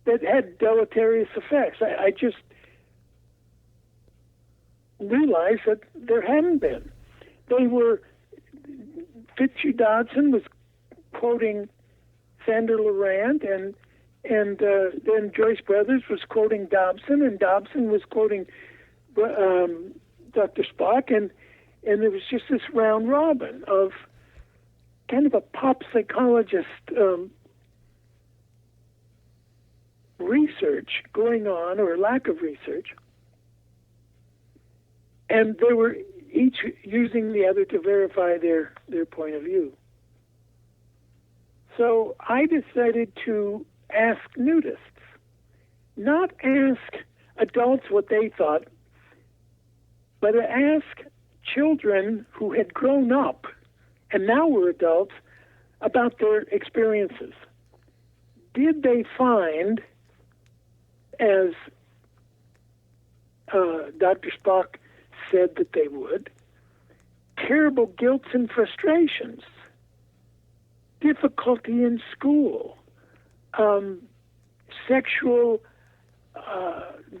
that had deleterious effects. I just realized that there hadn't been. Fitzy Dodson was quoting Sandra Loran, and then Joyce Brothers was quoting Dobson, and Dobson was quoting Dr. Spock, and there was just this round robin of kind of a pop psychologist research going on, or lack of research, and they were each using the other to verify their point of view. So I decided to ask nudists, not ask adults what they thought, but to ask children who had grown up and now were adults about their experiences. Did they find, as Dr. Spock said that they would, terrible guilt and frustrations, difficulty in school, sexual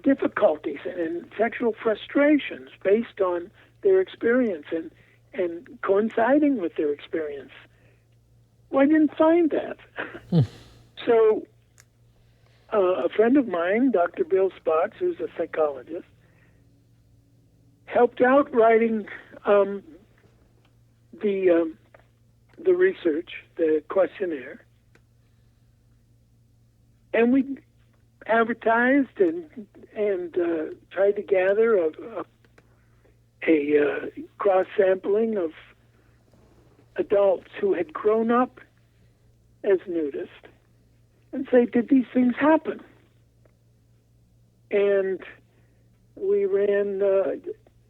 difficulties and sexual frustrations based on their experience and coinciding with their experience? Well, I didn't find that. So a friend of mine, Dr. Bill Spots, who's a psychologist, helped out writing the research, the questionnaire, and we advertised and tried to gather a cross sampling of adults who had grown up as nudists, and say, did these things happen? And we ran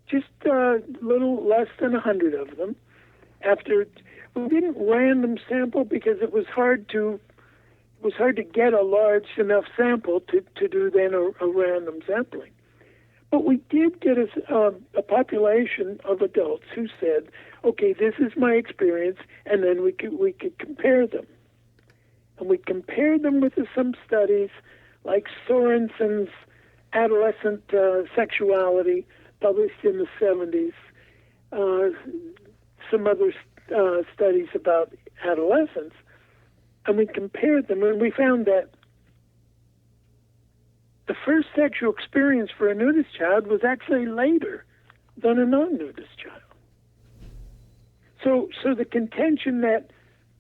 just a little less than 100 of them. We didn't random sample because it was hard to get a large enough sample to do then a random sampling. But we did get a population of adults who said, okay, this is my experience, and then we could compare them. And we compared them with some studies like Sorensen's Adolescent Sexuality, published in the 70s, some other studies about adolescence, and we compared them, and we found that the first sexual experience for a nudist child was actually later than a non-nudist child. So the contention that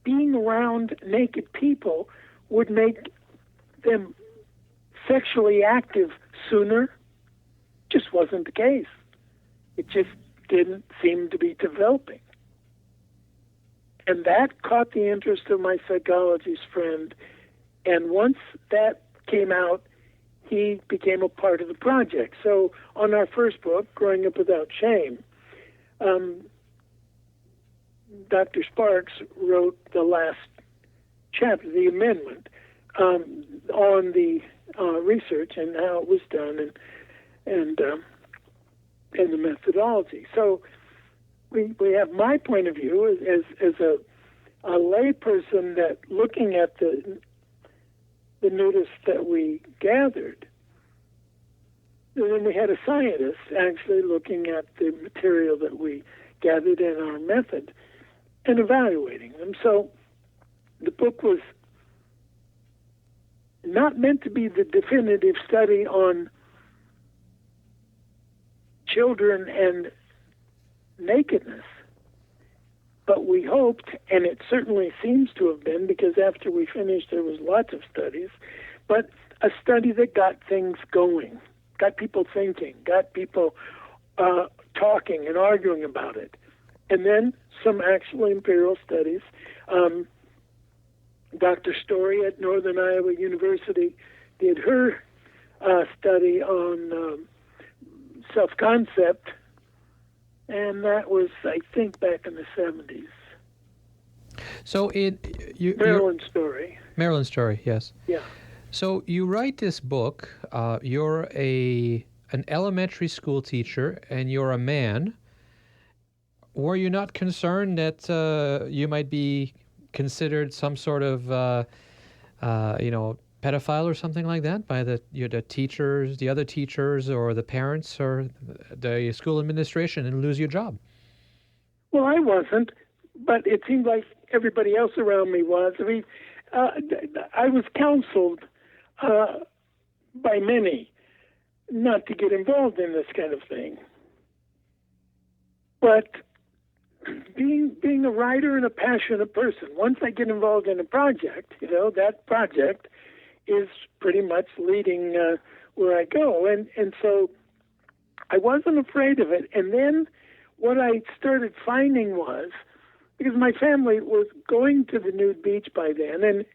being around naked people would make them sexually active sooner just wasn't the case. It just didn't seem to be developing. And that caught the interest of my psychologist friend. And once that came out, he became a part of the project. So on our first book, Growing Up Without Shame, Dr. Sparks wrote the last chapter, the amendment, on the research and how it was done and the methodology. So we have my point of view as a layperson that looking at the nudists that we gathered. And then we had a scientist actually looking at the material that we gathered in our method and evaluating them. So the book was not meant to be the definitive study on children and nakedness, but we hoped, and it certainly seems to have been, because after we finished there was lots of studies, but a study that got things going, got people thinking, got people talking and arguing about it. And then some actual imperial studies. Dr. Story at Northern Iowa University did her study on self-concept, and that was, I think, back in the 70s. So Maryland Story. Maryland Story, yes. Yeah. So you write this book. You're an elementary school teacher, and you're a man. Were you not concerned that you might be considered some sort of, pedophile or something like that by the teachers, the other teachers, or the parents, or the school administration, and lose your job? Well, I wasn't, but it seemed like everybody else around me was. I mean, I was counseled by many not to get involved in this kind of thing. But being a writer and a passionate person, once I get involved in a project, that project is pretty much leading where I go. And so I wasn't afraid of it. And then what I started finding was, because my family was going to the nude beach by then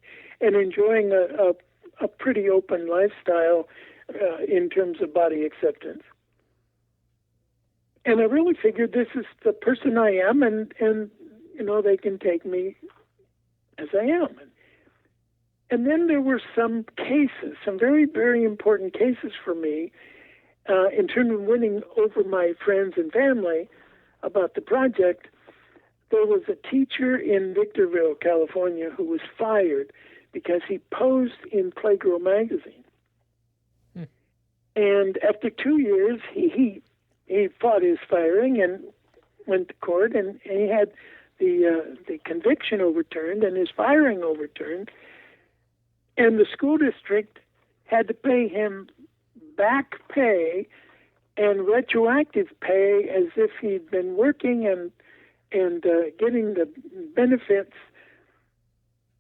and enjoying a pretty open lifestyle in terms of body acceptance. And I really figured this is the person I am, and they can take me as I am. And then there were some cases, some very, very important cases for me in terms of winning over my friends and family about the project. There was a teacher in Victorville, California, who was fired because he posed in Playgirl magazine. And after 2 years, he fought his firing and went to court, and he had the conviction overturned and his firing overturned. And the school district had to pay him back pay and retroactive pay as if he'd been working and getting the benefits.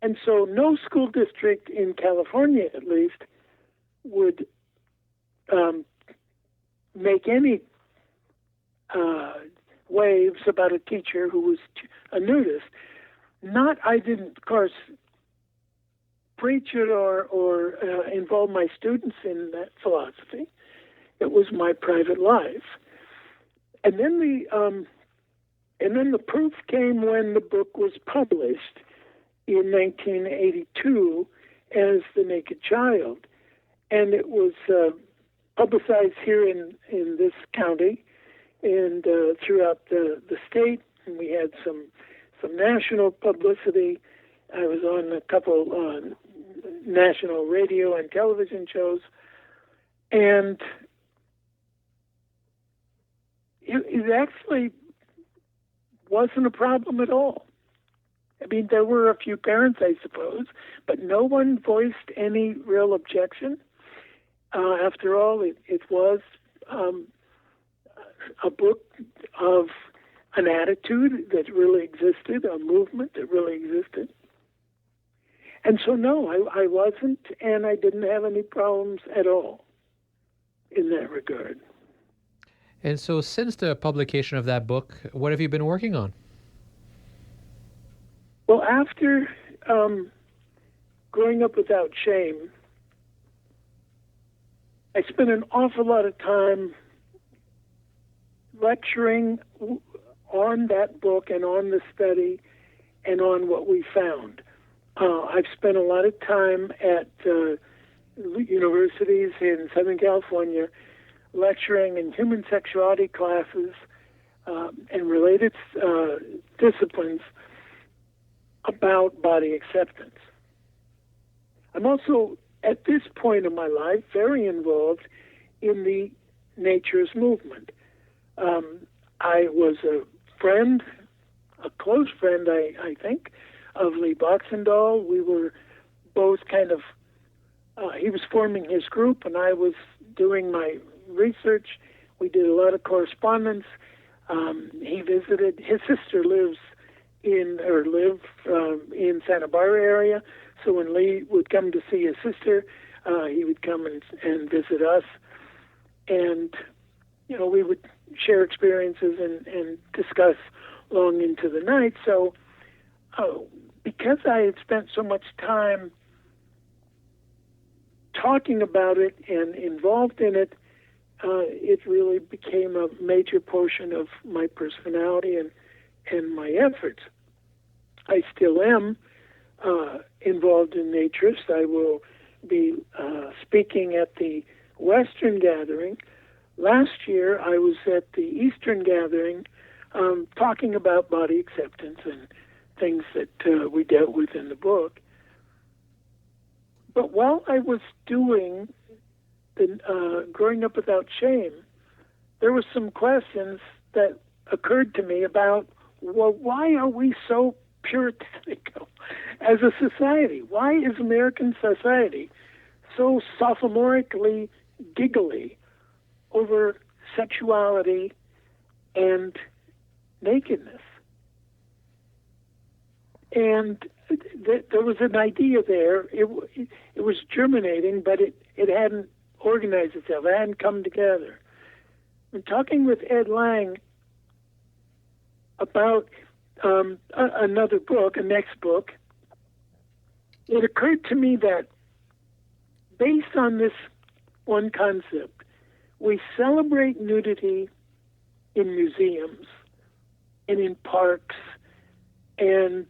And so no school district in California, at least, would make any waves about a teacher who was a nudist. I didn't, of course, preach it or involve my students in that philosophy. It was my private life. And then the proof came when the book was published in 1982 as The Naked Child. And it was publicized here in this county and throughout the state. And we had some national publicity. I was on a couple national radio and television shows. And it actually wasn't a problem at all. I mean, there were a few parents, I suppose, but no one voiced any real objection. After all, it was a book of an attitude that really existed, a movement that really existed. And so, no, I wasn't, and I didn't have any problems at all in that regard. And so since the publication of that book, what have you been working on? Well, after Growing Up Without Shame, I spent an awful lot of time lecturing on that book and on the study and on what we found. I've spent a lot of time at universities in Southern California lecturing in human sexuality classes and related disciplines about body acceptance. I'm also, at this point in my life, very involved in the naturist movement. I was a friend, a close friend, I think, of Lee Boxendall. We were both kind of, he was forming his group and I was doing my research. We did a lot of correspondence. He visited, his sister lived in Santa Barbara area. So when Lee would come to see his sister, he would come and visit us. And, you know, we would share experiences and discuss long into the night. So because I had spent so much time talking about it and involved in it, it really became a major portion of my personality and my efforts. I still am involved in naturist. I will be speaking at the Western Gathering. Last year, I was at the Eastern Gathering talking about body acceptance and things that we dealt with in the book. But while I was doing the Growing Up Without Shame, there were some questions that occurred to me about, well, why are we so puritanical as a society? Why is American society so sophomorically giggly over sexuality and nakedness? And there was an idea there. It was germinating, but it hadn't organized itself. It hadn't come together. I'm talking with Ed Lang about another book, a next book. It occurred to me that based on this one concept, we celebrate nudity in museums and in parks and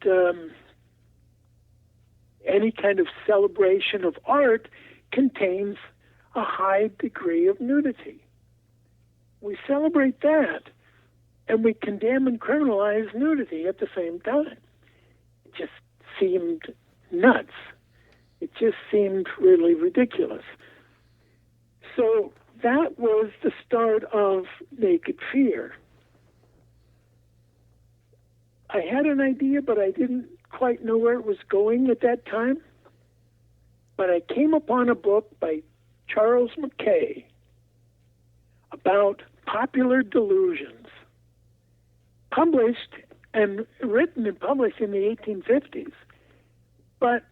any kind of celebration of art contains a high degree of nudity. We celebrate that, and we condemn and criminalize nudity at the same time. It just seemed nuts. It just seemed really ridiculous. So that was the start of Naked Fear. I had an idea, but I didn't quite know where it was going at that time. But I came upon a book by Charles Mackay about popular delusions, published and written and published in the 1850s. But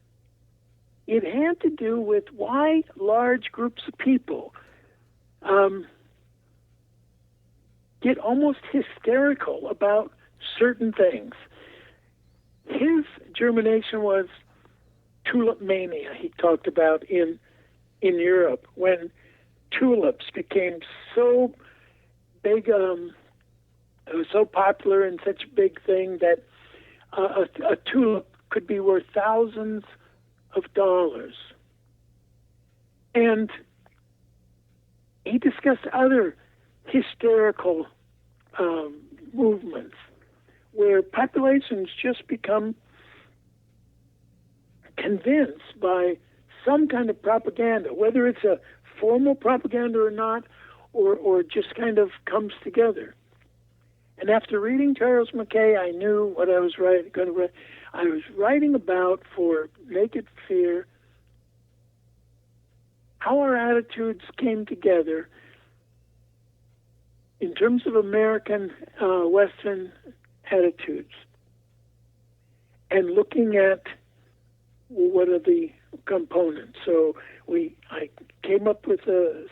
it had to do with why large groups of people get almost hysterical about certain things. His germination was tulip mania. He talked about in Europe when tulips became so big, it was so popular and such a big thing that a tulip could be worth thousands of dollars. And he discussed other hysterical movements where populations just become convinced by some kind of propaganda, whether it's a formal propaganda or not, or just kind of comes together. And after reading Charles Mackay, I knew what I was going to write. I was writing about, for Naked Fear, how our attitudes came together in terms of American Western attitudes, and looking at what are the components. So I came up with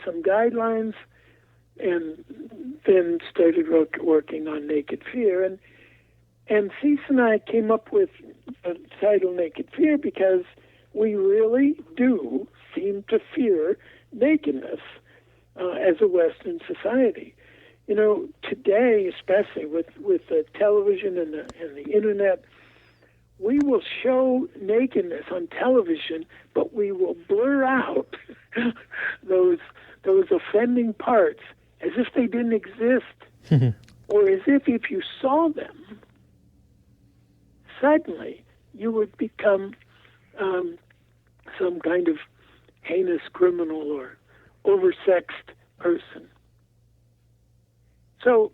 some guidelines, and then started working on Naked Fear. And Cease and I came up with the title Naked Fear because we really do seem to fear nakedness as a Western society. You know, today, especially with the television and the internet, we will show nakedness on television, but we will blur out those offending parts as if they didn't exist, or as if you saw them, suddenly you would become some kind of heinous criminal or oversexed person. So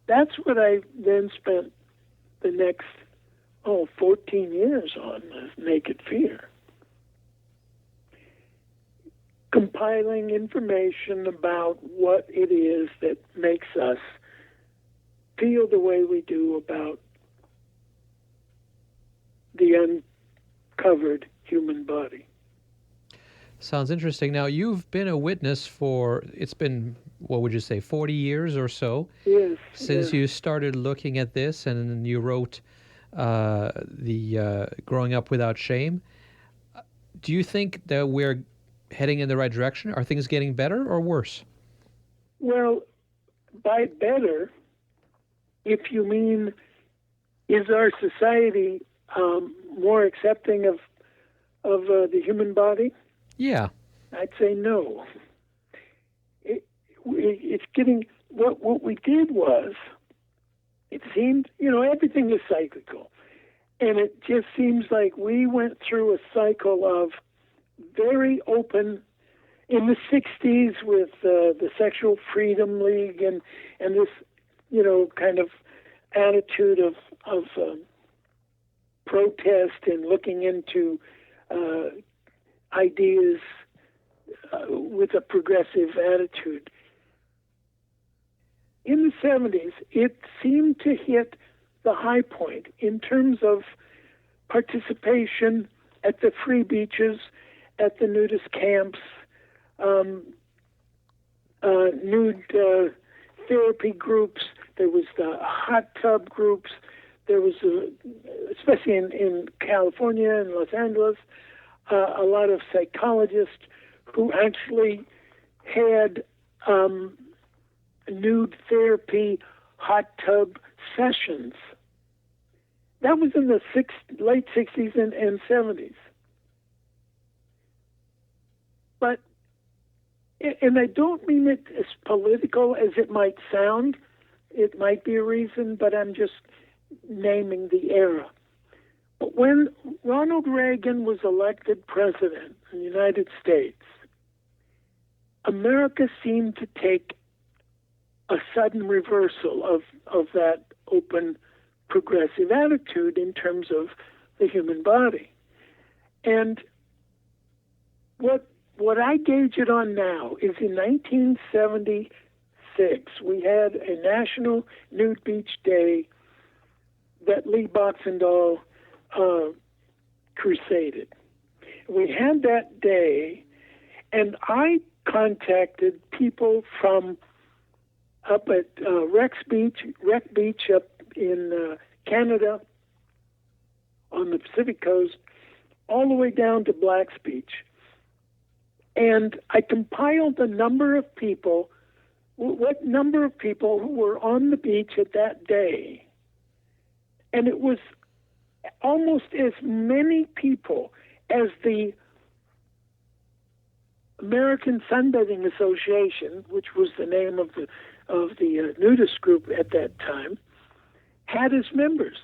that's what I then spent the next 14 years on, Naked Fear. Compiling information about what it is that makes us feel the way we do about the uncovered human body. Sounds interesting. Now, you've been a witness for, it's been, what would you say, 40 years or so? Yes. Since you started looking at this, and you wrote the Growing Up Without Shame. Do you think that we're heading in the right direction? Are things getting better or worse? Well, by better, if you mean, is our society more accepting of the human body? Yeah. I'd say no. It's getting, what we did was, it seemed, everything is cyclical. And it just seems like we went through a cycle of very open, in the 60s with the Sexual Freedom League and this, kind of attitude of protest and looking into ideas with a progressive attitude. In the 70s, it seemed to hit the high point in terms of participation at the free beaches, at the nudist camps, nude therapy groups. There was the hot tub groups. There was, especially in California and Los Angeles, a lot of psychologists who actually had nude therapy hot tub sessions. That was in the late 60s and 70s. But, and I don't mean it as political as it might sound. It might be a reason, but I'm just naming the era. But when Ronald Reagan was elected president in the United States, America seemed to take a sudden reversal of that open, progressive attitude in terms of the human body. And what I gauge it on now is in 1976, we had a National Nude Beach Day that Lee Boxendall crusaded. We had that day, and I contacted people from up at Wreck Beach up in Canada on the Pacific coast, all the way down to Black's Beach. And I compiled the number of people, what number of people who were on the beach at that day. And it was almost as many people as the American Sunbathing Association, which was the name of the nudist group at that time, had as members.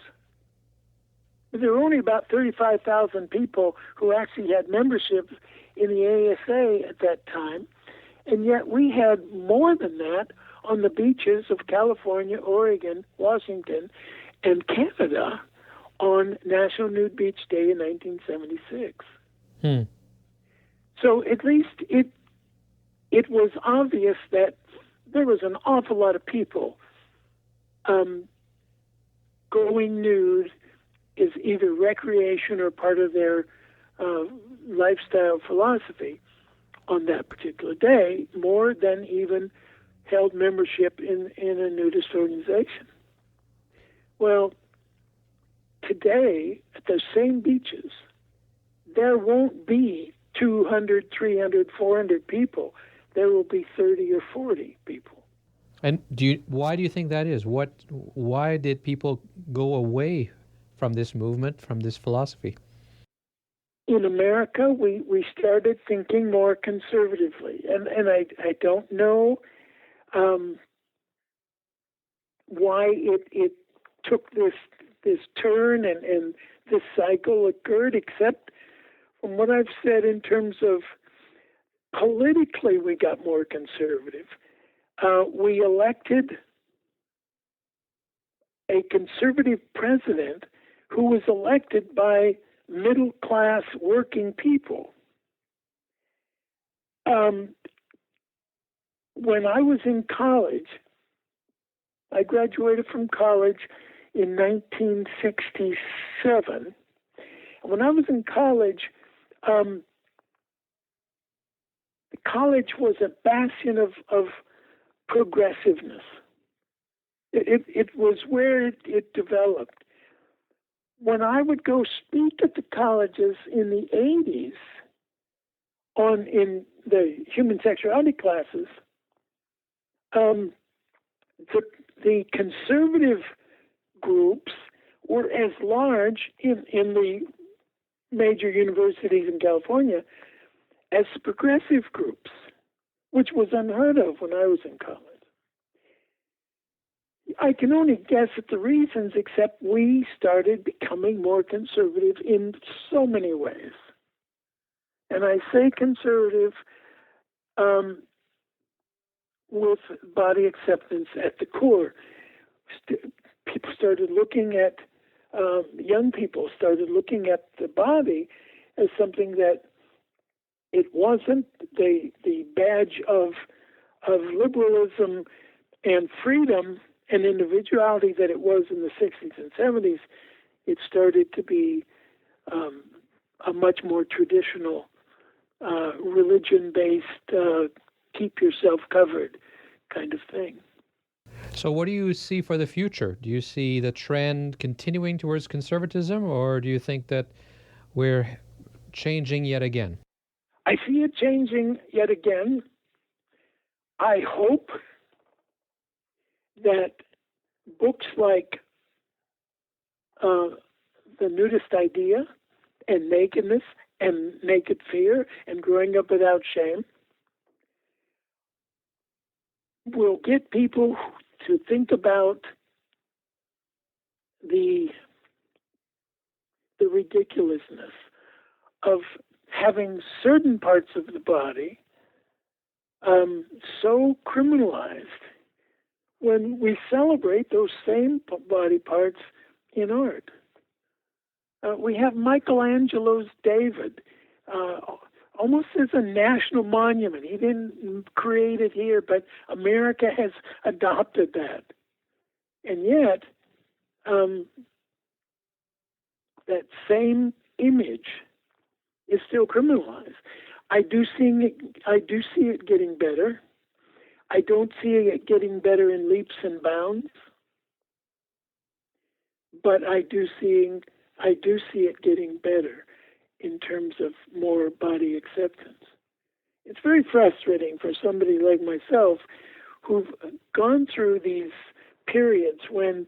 There were only about 35,000 people who actually had membership in the ASA at that time, and yet we had more than that on the beaches of California, Oregon, Washington, and Canada on National Nude Beach Day in 1976. So at least it was obvious that there was an awful lot of people going nude is either recreation or part of their lifestyle philosophy on that particular day, more than even held membership in a nudist organization. Well, today, at those same beaches, there won't be 200, 300, 400 people there will be 30 or 40 people. And why do you think that is? Why did people go away from this movement, from this philosophy? In America, we started thinking more conservatively, and I don't know why it took this turn and this cycle occurred, except from what I've said in terms of politically we got more conservative. We elected a conservative president who was elected by middle-class working people. When I was in college, I graduated from college in 1967. And when I was in college, the college was a bastion of progressiveness. It was where it developed. When I would go speak at the colleges in the 80s in the human sexuality classes, the conservative groups were as large in the major universities in California as the progressive groups, which was unheard of when I was in college. I can only guess at the reasons, except we started becoming more conservative in so many ways. And I say conservative with body acceptance at the core. People started looking at, young people started looking at the body as something that it wasn't the badge of liberalism and freedom and individuality that it was in the 60s and 70s. It started to be a much more traditional, religion-based, keep yourself covered kind of thing. So what do you see for the future? Do you see the trend continuing towards conservatism, or do you think that we're changing yet again? I see it changing yet again. I hope that books like The Nudist Idea and Nakedness and Naked Fear and Growing Up Without Shame will get people to think about the ridiculousness of having certain parts of the body so criminalized when we celebrate those same body parts in art. We have Michelangelo's David almost as a national monument. He didn't create it here, but America has adopted that. And yet, that same image is still criminalized. I do see it getting better. I don't see it getting better in leaps and bounds, but I do see it getting better in terms of more body acceptance. It's very frustrating for somebody like myself who've gone through these periods when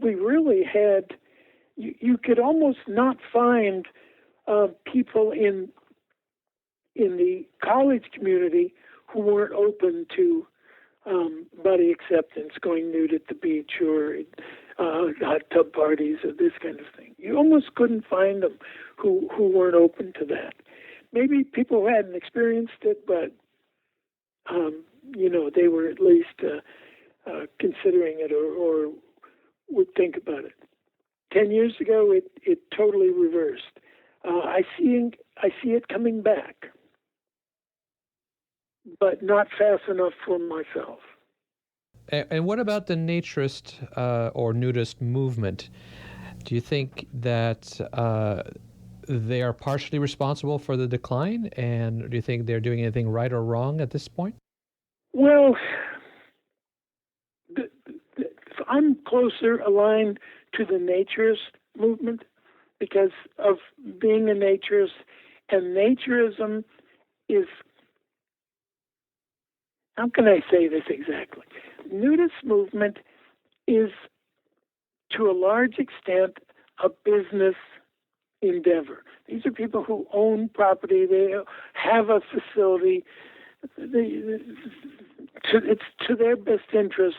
we really had, you could almost not find people in the college community who weren't open to body acceptance, going nude at the beach or hot tub parties or this kind of thing. You almost couldn't find them who weren't open to that. Maybe people who hadn't experienced it, but they were at least considering it or would think about it. 10 years ago, it totally reversed. I see it coming back, but not fast enough for myself. And what about the naturist or nudist movement? Do you think that they are partially responsible for the decline? And do you think they're doing anything right or wrong at this point? Well, I'm closer aligned to the naturist movement because of being a naturist, and naturism is how can I say this exactly? Nudist movement is, to a large extent, a business endeavor. These are people who own property. They have a facility. It's to their best interest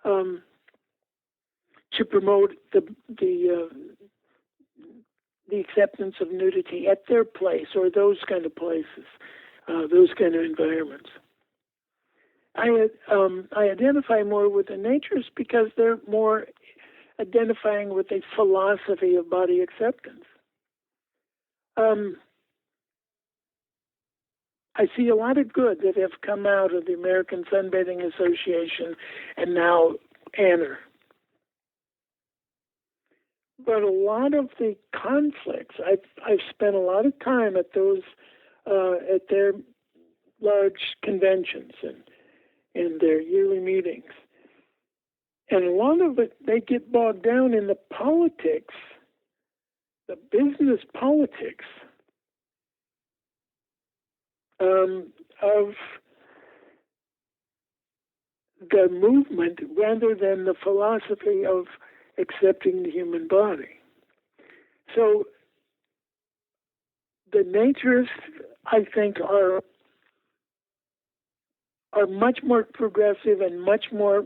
to promote the acceptance of nudity at their place or those kind of places, those kind of environments. I identify more with the naturists because they're more identifying with a philosophy of body acceptance. I see a lot of good that have come out of the American Sunbathing Association and now ANNR. But a lot of the conflicts, I've spent a lot of time at those at their large conventions and their yearly meetings, and a lot of it they get bogged down in the politics, the business politics of the movement rather than the philosophy of accepting the human body. So the naturists, I think, are much more progressive and much more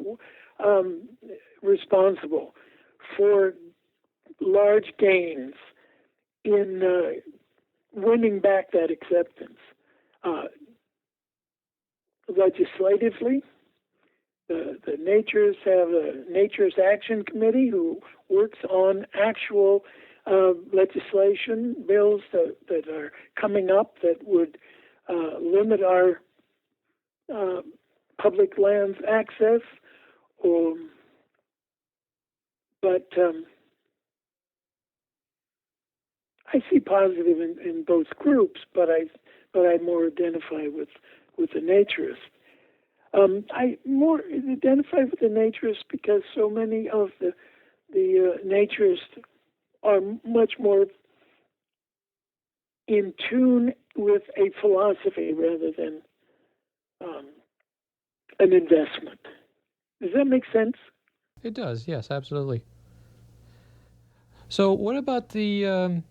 responsible for large gains in winning back that acceptance. Legislatively, the naturists have a Naturist Action Committee who works on actual legislation, bills that are coming up that would limit our public lands access. But I see positive in both groups, but I more identify with the naturists. I more identify with the naturists because so many of the naturists are much more in tune with a philosophy rather than an investment. Does that make sense? It does, yes, absolutely. So what about the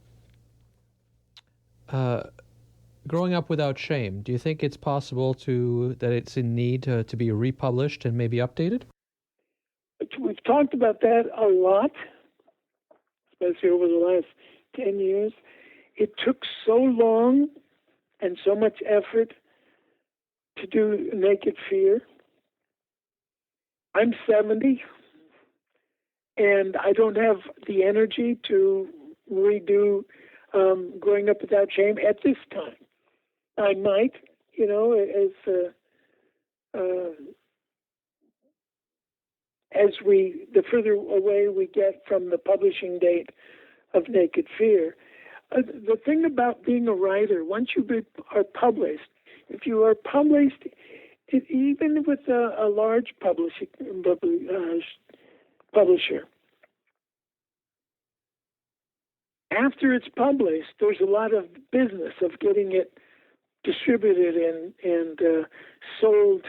growing up without shame? Do you think it's possible that it's in need to be republished and maybe updated? We've talked about that a lot, especially over the last 10 years. It took so long and so much effort to do Naked Fear. I'm 70, and I don't have the energy to redo Growing Up Without Shame at this time. I might, the further away we get from the publishing date of Naked Fear. The thing about being a writer, once you are published, if you are published, even with a large publisher, after it's published, there's a lot of business of getting it distributed and sold,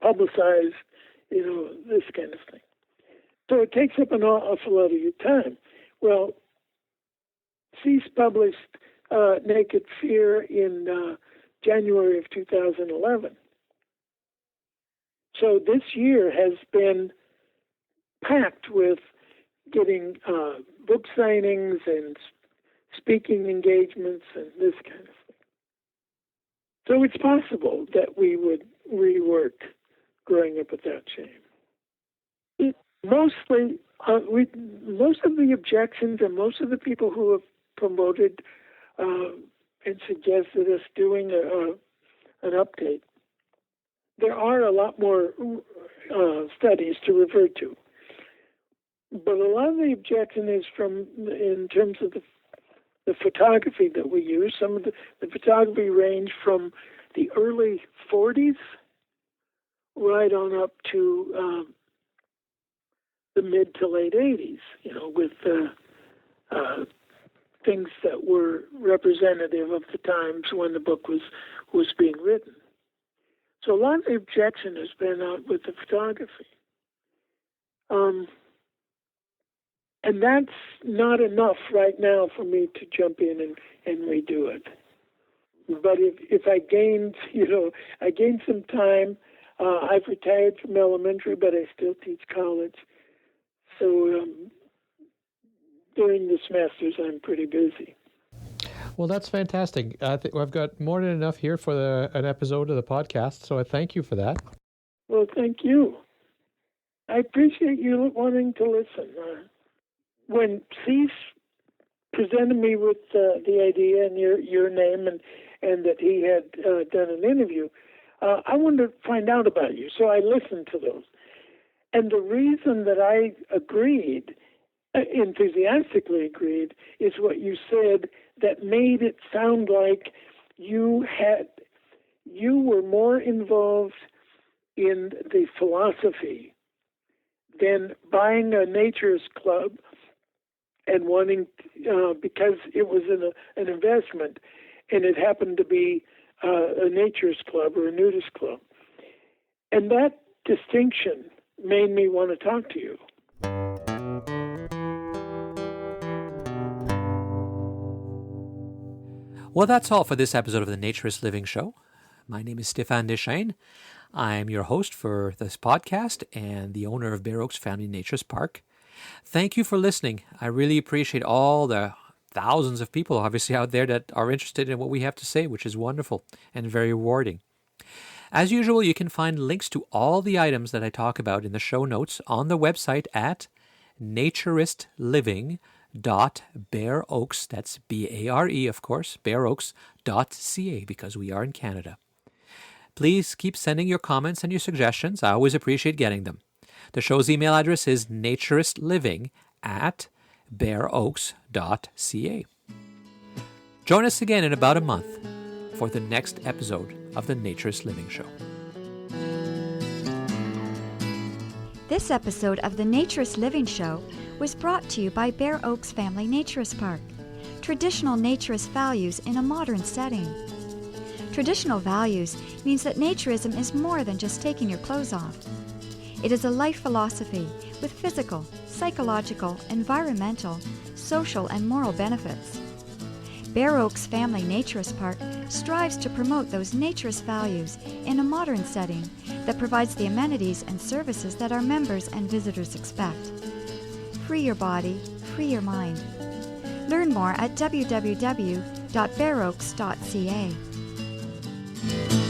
publicized, this kind of thing. So it takes up an awful lot of your time. Well, Cease published Naked Fear in January of 2011. So this year has been packed with getting book signings and speaking engagements and this kind of thing. So it's possible that we would rework Growing Up Without Shame. Mostly, most of the objections and most of the people who have promoted and suggested us doing an update, there are a lot more studies to refer to. But a lot of the objection is in terms of the photography that we use. Some of the photography range from the early 40s right on up to the mid to late 80s, with things that were representative of the times when the book was being written. So a lot of the objection has been out with the photography. And that's not enough right now for me to jump in and redo it. But if I gained, I gained some time. I've retired from elementary, but I still teach college. So during the semesters, I'm pretty busy. Well, that's fantastic. I think I've got more than enough here for an episode of the podcast, so I thank you for that. Well, thank you. I appreciate you wanting to listen. When Cease presented me with the idea and your name and that he had done an interview, I wanted to find out about you, so I listened to those. And the reason that I agreed, enthusiastically agreed, is what you said that made it sound like you were more involved in the philosophy than buying a naturist club and wanting, because it was an investment, and it happened to be a naturist club or a nudist club. And that distinction made me want to talk to you. Well, that's all for this episode of the Naturist Living Show. My name is Stéphane Deschênes. I'm your host for this podcast and the owner of Bear Oaks Family Naturist Park. Thank you for listening. I really appreciate all the thousands of people, obviously, out there that are interested in what we have to say, which is wonderful and very rewarding. As usual, you can find links to all the items that I talk about in the show notes on the website at naturistliving.bareoaks, that's B-A-R-E, of course, bareoaks.ca, because we are in Canada. Please keep sending your comments and your suggestions. I always appreciate getting them. The show's email address is naturistliving@bareoaks.ca. Join us again in about a month for the next episode of the Naturist Living Show. This episode of the Naturist Living Show was brought to you by Bear Oaks Family Naturist Park. Traditional naturist values in a modern setting. Traditional values means that naturism is more than just taking your clothes off. It is a life philosophy with physical, psychological, environmental, social, and moral benefits. Bear Oaks Family Naturist Park strives to promote those naturist values in a modern setting that provides the amenities and services that our members and visitors expect. Free your body, free your mind. Learn more at www.bareoaks.ca.